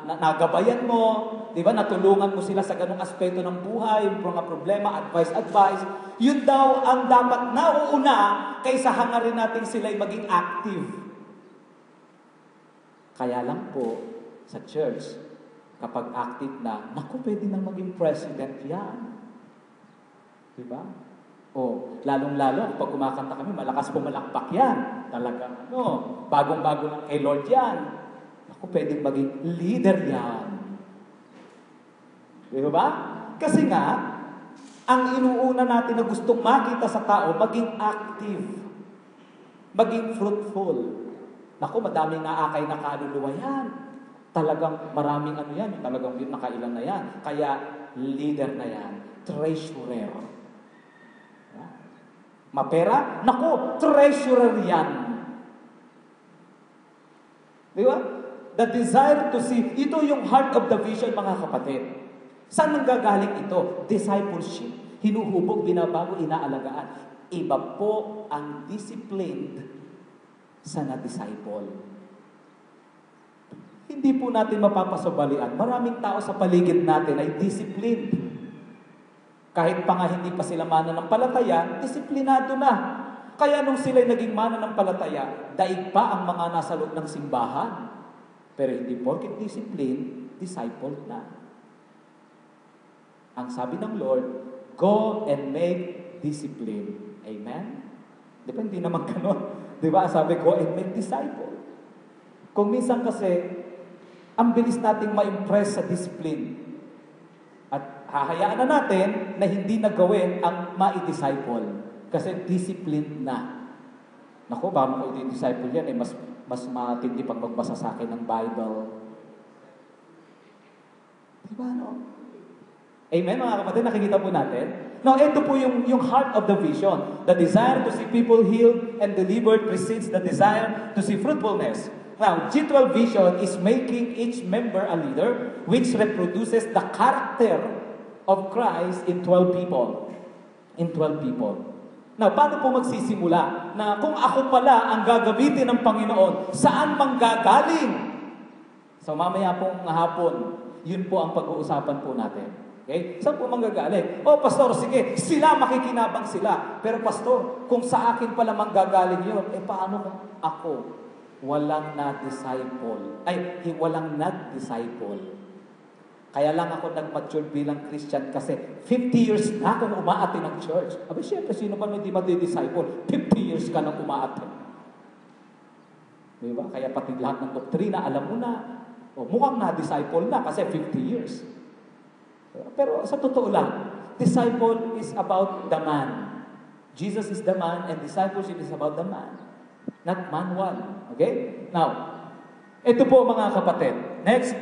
nagabayan mo, di ba, natulungan mo sila sa ganung aspeto ng buhay, yung mga problema, advice, yun daw ang dapat nauuna kaysa hangarin natin sila ay maging active. Kaya lang po, sa church, kapag active na, naku, pwede nang maging president yan. Diba? O, lalong-lalo, pag kumakanta kami, malakas pumalakpak yan. Talagang, bagong-bago lang kay Lord yan. Naku, pwede maging leader yan. Diba? Kasi nga, ang inuuna natin na gustong makita sa tao, maging active. Maging fruitful. Naku, madaming naakay na kaluluwa yan. Talagang maraming ano yan. Talagang nakailan na yan. Kaya, leader na yan. Treasurer. Mapera? Naku, treasurer yan. Di ba? The desire to see. Ito yung heart of the vision, mga kapatid. Saan nanggagaling ito? Discipleship. Hinuhubog, binabago, inaalagaan. Iba po ang disciplined sa na-disciple. Hindi po natin mapapasabalian. Maraming tao sa paligid natin ay disciplined. Kahit pa nga hindi pa sila mananampalataya, disiplinado na. Kaya nung sila'y naging mananampalataya, daig pa ang mga nasa loob ng simbahan. Pero hindi porket discipline, disciple na. Ang sabi ng Lord, go and make discipline. Amen? Depende naman ganon. Diba? Sabi ko, and make disciple. Kung minsan kasi, ang bilis nating ma-impress sa discipline. At hahayaan na natin na hindi na gawin ang ma-disciple. Kasi discipline na. Naku, baka mo i-disciple yan, mas matindi pag magbasa sa akin ng Bible. Diba, no? Amen, mga kapatid, nakikita po natin. Now, ito po yung heart of the vision. The desire to see people healed and delivered precedes the desire to see fruitfulness. Now, G12 vision is making each member a leader which reproduces the character of Christ in 12 people. In 12 people. Now, paano po magsisimula? Na kung ako pala ang gagamitin ng Panginoon, saan manggagaling? So, mamaya pong hapon, yun po ang pag-uusapan po natin. Okay? Saan po manggagaling? Oh, pastor, sige, sila makikinabang sila. Pero pastor, kung sa akin pala manggagaling yun, paano kung ako walang na-disciple? Walang nag-disciple. Kaya lang ako nag-mature bilang Christian kasi 50 years na akong umaati ng church. Siyempre, sino pa hindi madi-disciple? 50 years ka nang umaati. Diba? Kaya pati lahat ng doktrina, alam mo na. Mukhang na-disciple na kasi 50 years. Pero sa totoo lang, disciple is about the man. Jesus is the man and discipleship is about the man. Not man one. Okay? Now, ito po mga kapatid. Next,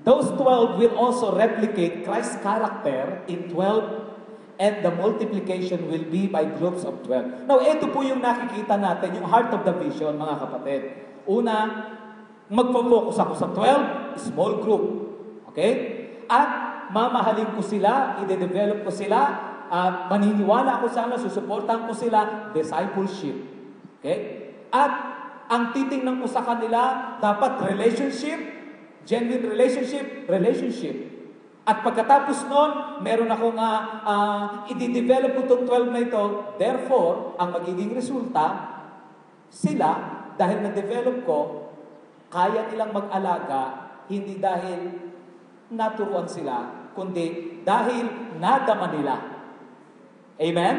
Those 12 will also replicate Christ's character in 12, and the multiplication will be by groups of 12. Now, ito po yung nakikita natin, yung heart of the vision, mga kapatid. Una, magpo-focus ako sa 12, small group. Okay? At mamahalin ko sila, i-develop ko sila, at maniniwala ako sa kanila, susuportahan ko sila, discipleship. Okay? At ang titingnan ko sa kanila, dapat relationship, genuine relationship. At pagkatapos nun, meron akong i-develop ko itong 12 na ito. Therefore, ang magiging resulta, sila, dahil na-develop ko, kaya nilang mag-alaga, hindi dahil naturuan sila, kundi dahil nadama nila. Amen?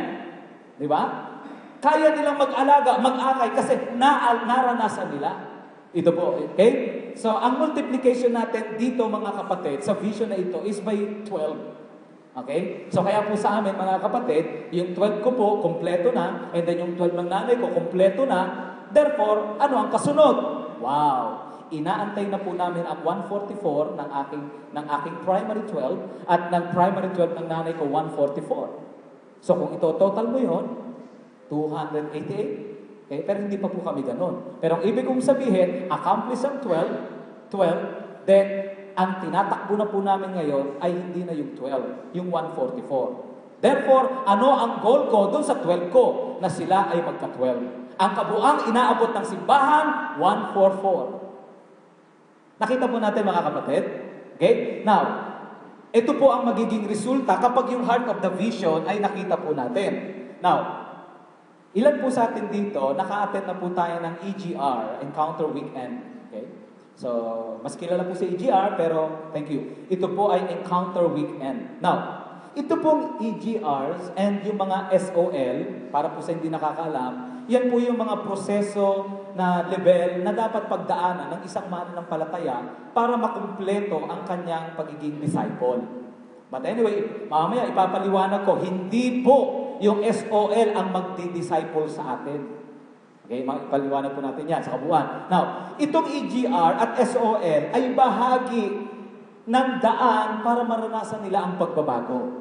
Di ba? Kaya nilang mag-alaga, mag-akay, kasi naranasan nila. Ito po, okay? So, ang multiplication natin dito, mga kapatid, sa vision na ito is by 12. Okay? So, kaya po sa amin, mga kapatid, yung 12 ko po, kompleto na, and then yung 12 ng nanay ko, kompleto na. Therefore, ano ang kasunod? Wow! Inaantay na po namin ang 144 ng aking primary 12 at ng primary 12 ng nanay ko, 144. So, kung ito total mo yun, 288. Okay? Pero hindi pa po kami ganun. Pero ang ibig kong sabihin, accomplish ang 12, then ang tinatakbo na po namin ngayon ay hindi na yung 12, yung 144. Therefore, ano ang goal ko doon sa 12 ko? Na sila ay magka-12. Ang kabuang inaabot ng simbahan, 144. Nakita po natin, mga kapatid? Okay? Now, ito po ang magiging resulta kapag yung heart of the vision ay nakita po natin. Now, ilan po sa atin dito, naka-attend na po tayo ng EGR, Encounter Weekend. Okay? So, mas kilala po sa EGR, pero thank you. Ito po ay Encounter Weekend. Now, ito pong EGRs and yung mga SOL, para po sa hindi nakakaalam, yan po yung mga proseso na level na dapat pagdaanan ng isang mananampalataya para makumpleto ang kanyang pagiging disciple. But anyway, mamaya ipapaliwanag ko, hindi po yung SOL ang magdi-disciple sa atin. Okay, ipaliwanag po natin yan sa kabuuan. Now, itong EGR at SOL ay bahagi ng daan para maranasan nila ang pagbabago.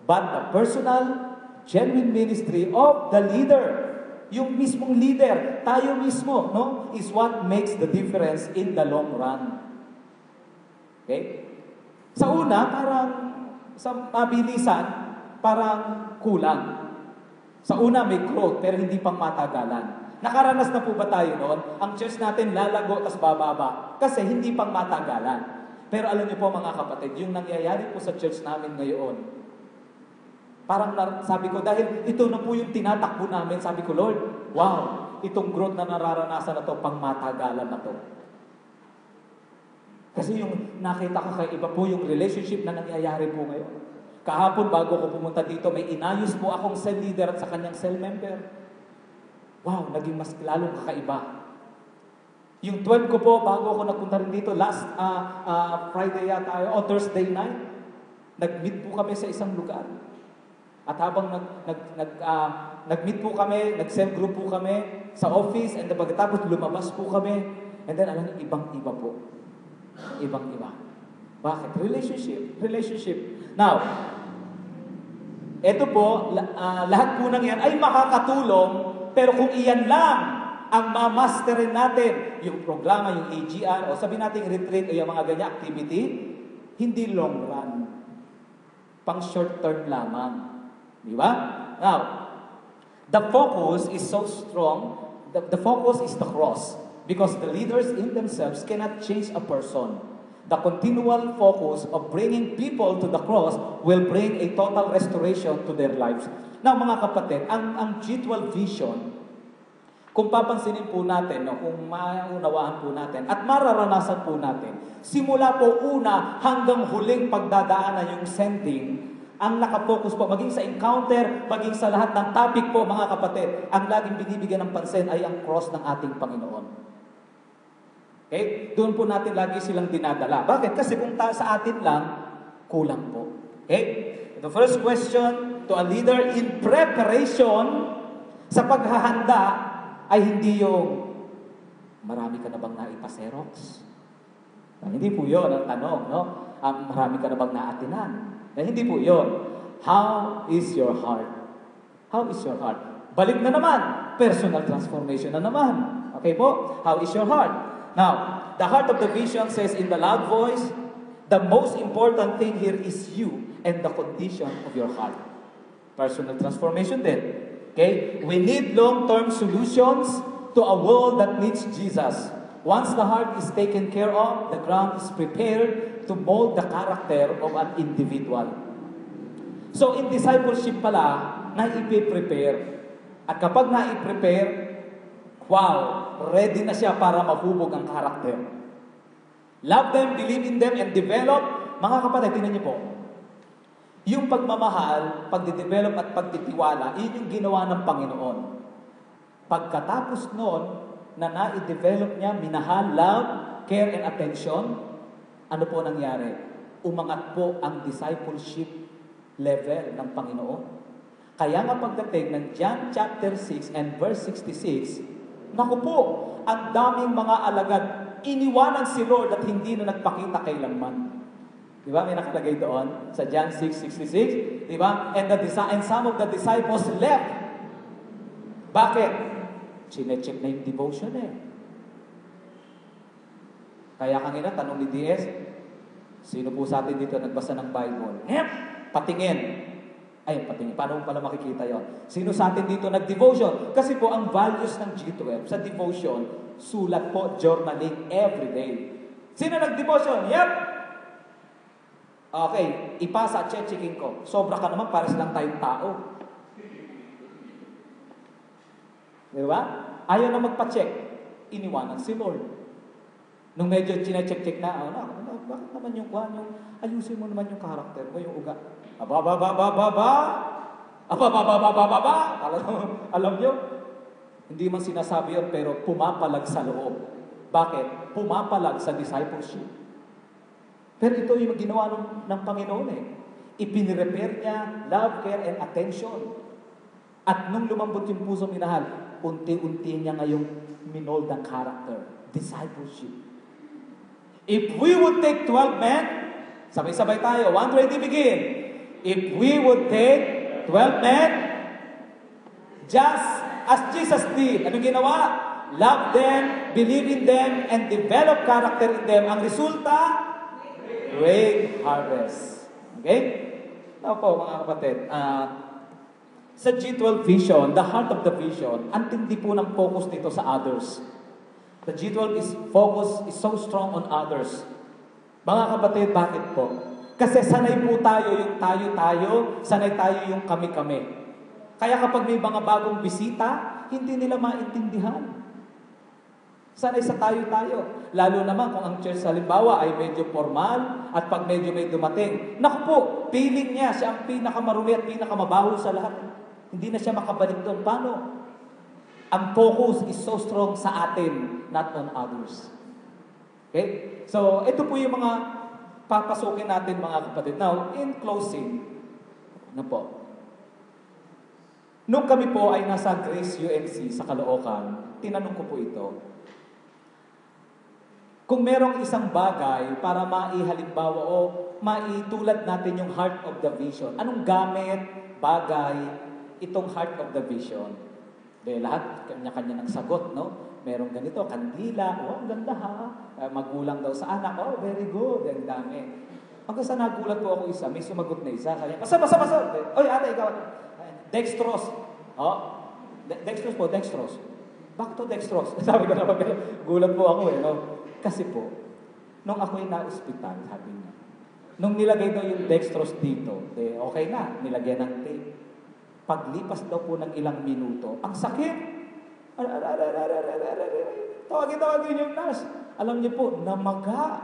But the personal, genuine ministry of the leader, yung mismong leader, tayo mismo, no, is what makes the difference in the long run. Okay? Sa una, parang sa mabilisan, parang kulang. Sa una, may growth, pero hindi pang matagalan. Nakaranas na po ba tayo noon? Ang church natin lalago, tas bababa. Kasi hindi pang matagalan. Pero alam niyo po, mga kapatid, yung nangyayari po sa church namin ngayon, parang sabi ko, dahil ito na po yung tinatakbo namin, sabi ko, Lord, wow, itong growth na nararanasan na to, pang matagalan na to. Kasi yung nakita ko kay iba po yung relationship na nangyayari po ngayon. Kahapon, bago ko pumunta dito, may inayos po akong cell leader at sa kanyang cell member. Wow, naging mas lalong kakaiba. Yung 12 ko po, bago ako nagpunta rin dito, last Friday yata, o Thursday night, nag-meet po kami sa isang lugar. At habang nag-meet po kami, nag-cell group po kami sa office, and pagkatapos lumabas po kami, and then alam niyo, ibang-iba po. Ibang-iba. Bakit? Relationship. Now, ito po, lahat po ng yan ay makakatulong, pero kung iyan lang ang mamasterin natin, yung programa, yung AGR, o sabihin natin retreat, o yung mga ganyan activity, hindi long run. Pang short term lamang. Di ba? Now, the focus is so strong, the focus is the cross, because the leaders in themselves cannot change a person. The continual focus of bringing people to the cross will bring a total restoration to their lives. Now, mga kapatid, ang G12 vision, kung papansinin po natin, no, kung maunawaan po natin, at mararanasan po natin, simula po una hanggang huling pagdadaanan yung sending, ang nakapokus po, maging sa encounter, maging sa lahat ng topic po, mga kapatid, ang laging binibigyan ng pansin ay ang cross ng ating Panginoon. Okay? Doon po natin lagi silang dinadala. Bakit? Kasi kung sa atin lang, kulang po. Okay? The first question to a leader in preparation sa paghahanda ay hindi yung marami ka na bang naipa-Xerox? Hindi po yun ang tanong, no? Marami ka na bang naatinan? Hindi po yun. How is your heart? How is your heart? Balik na naman. Personal transformation na naman. Okay po? How is your heart? Now, the heart of the vision says in the loud voice, the most important thing here is you and the condition of your heart. Personal transformation din. Okay? We need long-term solutions to a world that needs Jesus. Once the heart is taken care of, the ground is prepared to mold the character of an individual. So in discipleship pala, naipi-prepare. At kapag naiprepare, wow, ready na siya para mahubog ang karakter. Love them, believe in them, and develop. Mga kapatid, tingnan niyo po. Yung pagmamahal, pagde-develop at pagtitiwala, yun yung ginawa ng Panginoon. Pagkatapos noon, na na-develop niya, minahal, love, care, and attention, ano po nangyari? Umangat po ang discipleship level ng Panginoon. Kaya nga pagdating ng John chapter 6 and verse 66, naku po, ang daming mga alagad, iniwanan si Lord at hindi na nagpakita kailanman. Di ba? May nakalagay doon sa John 6:66. Di ba? And some of the disciples left. Bakit? Chine-check na yung devotion eh. Kaya kanina, tanong ni DS, sino po sa atin dito nagbasa ng Bible? Patingin. Ay, patingin. Paano mo pala makikita yon? Sino sa atin dito nag-devotion? Kasi po, ang values ng G12 sa devotion, sulat po, journaling every day. Sino nag-devotion? Yep! Okay, ipasa, checking ko. Sobra ka naman, pares lang tayong tao. Di ba? Ayaw na magpa-check. Iniwanan si Lord. Nung medyo chine-check na, bakit naman yung ayusin mo naman yung karakter mo, yung uga. Alam nyo, hindi man sinasabi yun, pero pumapalag sa loob. Bakit? Pumapalag sa discipleship. Pero ito yung ginawa ng Panginoon eh. Ipinirepair niya, love, care, and attention. At nung lumambot yung puso minahal, unti-unti niya ngayong minold ang character. Discipleship. If we would take 12 men, sabay-sabay tayo, 1, 2, 3, begin. If we would take 12 men, just as Jesus did, anong ginawa? Love them, believe in them, and develop character in them. Ang resulta, great harvest. Okay? Now po, mga kapatid, sa G12 vision, the heart of the vision, ang tindi po ng focus nito sa others. The G12 is so strong on others. Mga kapatid, bakit po? Kasi sanay po tayo yung tayo-tayo, sanay tayo yung kami-kami. Kaya kapag may mga bagong bisita, hindi nila maintindihan. Sanay sa tayo-tayo. Lalo naman kung ang church halimbawa ay medyo formal at pag medyo may dumating, naku po, feeling niya siya ang pinakamarumi at pinakamabaho sa lahat. Hindi na siya makabalik doon. Paano? Ang focus is so strong sa atin, not on others. Okay? So, ito po yung mga papasukin natin mga kapatid. Now, in closing, ano po? Nung kami po ay nasa Grace UNC sa Caloocan, tinanong ko po ito. Kung merong isang bagay para maihalimbawa o maitulad natin yung heart of the vision, anong gamit, bagay, itong heart of the vision? Lahat, kanya-kanya ng sagot, no? Merong ganito, kandila, ang ganda ha. Magulang daw sa anak, very good, ang dami. Hanggang sa nagulat po ako isa, may sumagot na isa. Kaya, basa. Oy, ate, ikaw. Dextrose. Dextrose po, dextrose. Bakit to dextrose? Sabi ko naman, gulat po ako no? Kasi po, nung ako'y na-hospital, sabi niya, nung nilagay daw yung dextrose dito, okay na, nilagyan ng tape. Paglipas daw po ng ilang minuto, ang sakit. Tawagin yung nurse. Alam niyo po, namaga.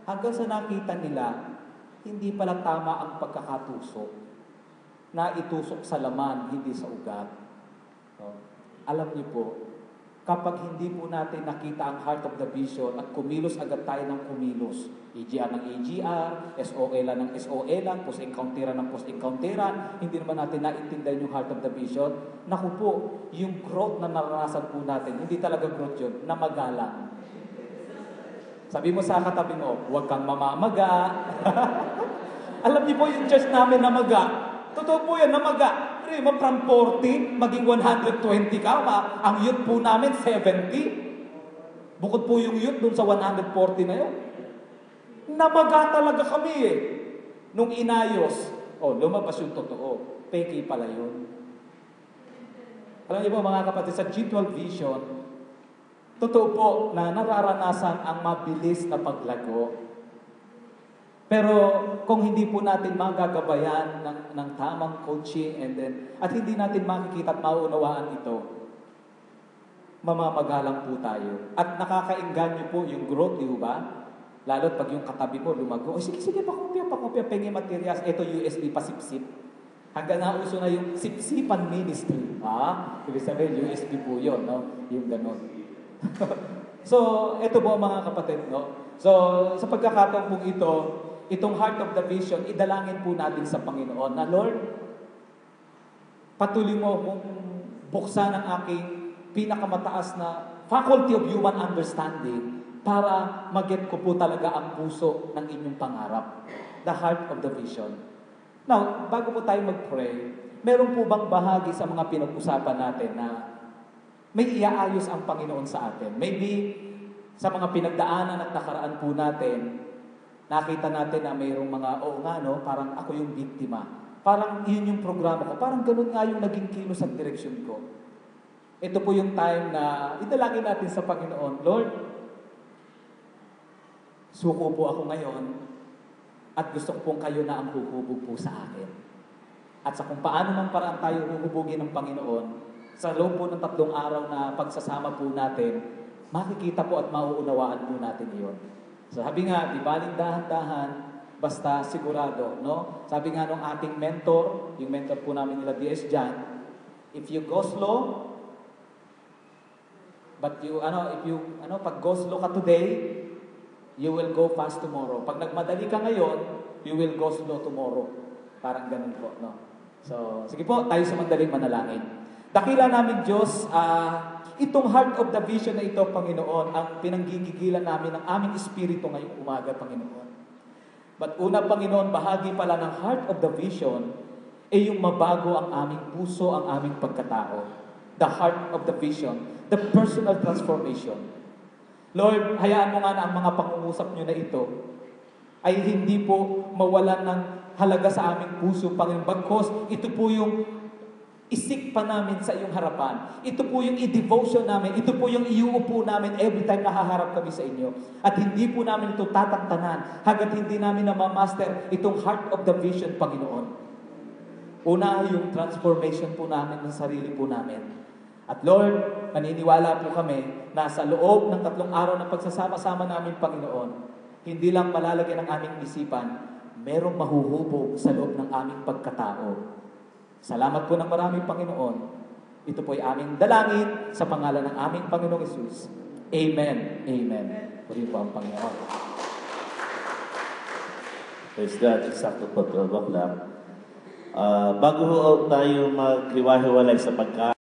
Hanggang sa nakita nila, hindi pala tama ang pagkakatusok. Naitusok sa laman, hindi sa ugat. So, alam niyo po, kapag hindi po natin nakita ang heart of the vision at kumilos agad tayo ng kumilos, EGR ng EGR, SOL ng SOL, post-encounteran ng post-encounteran, hindi naman natin naintindihan yung heart of the vision, naku po, yung growth na naranasan po natin, hindi talaga growth yun, namagalang. Sabi mo sa katabi mo, huwag kang mamamaga. Alam niyo po yung church namin na maga. Totoo po yan, na maga. Pero from 40, maging 120 ka. Ang youth po namin, 70. Bukod po yung youth dun sa 140 na yun. Namaga talaga kami eh. Nung inayos, lumabas yung totoo. Peke pala yun. Alam niyo po mga kapatid, sa G12 Vision, totoo po na nararanasan ang mabilis na paglago. Pero kung hindi po natin magagabayan ng tamang coaching at hindi natin makikita at maunawaan ito, mamamagalang po tayo. At nakakainganyo po yung growth, di ba? Lalo't pag yung katabi mo lumago, sige, pakopya, pengi materials, ito USB, pasipsip. Hanggang nauso na yung sipsipan ministry. Ibig sabihin, USB po yun, no? Yung ganon. So, ito po mga kapatid, no? So, sa pagkakataon po itong Heart of the Vision, idalangin po natin sa Panginoon na, Lord, patuloy mo kung buksan ang aking pinakamataas na faculty of human understanding para mag-get ko po talaga ang puso ng inyong pangarap. The Heart of the Vision. Now, bago po tayo mag-pray, meron po bang bahagi sa mga pinag-usapan natin na may iaayos ang Panginoon sa atin? Maybe sa mga pinagdaanan at nakaraan po natin, nakita natin na mayroong mga, parang ako yung biktima. Parang yun yung programa ko. Parang ganun nga yung naging kilos at direksyon ko. Ito po yung time na idalangin natin sa Panginoon, Lord, suko po ako ngayon at gusto ko pong kayo na ang huhubog po sa akin. At sa kung paano ng paraan tayo huhubugin ng Panginoon, sa loob po ng 3 araw na pagsasama po natin, makikita po at mauunawaan po natin iyon. So sabi nga, di baling dahan-dahan, basta sigurado, no? Sabi nga nung ating mentor, yung mentor po namin nila D.S. Jan, if you go slow, but pag go slow ka today, you will go fast tomorrow. Pag nagmadali ka ngayon, you will go slow tomorrow. Parang ganun po, no? So, sige po, tayo sa madaling manalangin. Dakila namin Diyos, itong Heart of the Vision na ito, Panginoon, ang pinanggigigilan namin ng aming espiritu ngayong umaga, Panginoon. But una, Panginoon, bahagi pala ng Heart of the Vision ay yung mabago ang aming puso, ang aming pagkatao. The Heart of the Vision, the personal transformation. Lord, hayaan mo nga na ang mga pangungusap nyo na ito ay hindi po mawalan ng halaga sa aming puso, Panginoon. Bagkos, ito po yung isik pa namin sa iyong harapan. Ito po yung i-devotion namin. Ito po yung iuupo namin every time nahaharap kami sa inyo. At hindi po namin ito tatantanan hanggat hindi namin na-master itong Heart of the Vision, Panginoon. Una, yung transformation po namin ng sarili po namin. At Lord, naniniwala po kami na sa loob ng 3 araw na pagsasama-sama namin, Panginoon, hindi lang malalagyan ng aming isipan, merong mahuhubog sa loob ng aming pagkatao. Salamat po ng maraming, Panginoon. Ito po ay aming dalangin sa pangalan ng aming Panginoong Hesus. Amen. Amen. Purihin po ang Panginoon. Praise God. Exacto po, 12 o'clock. Bago tayo maghiwa-hiwalay sa pagkain,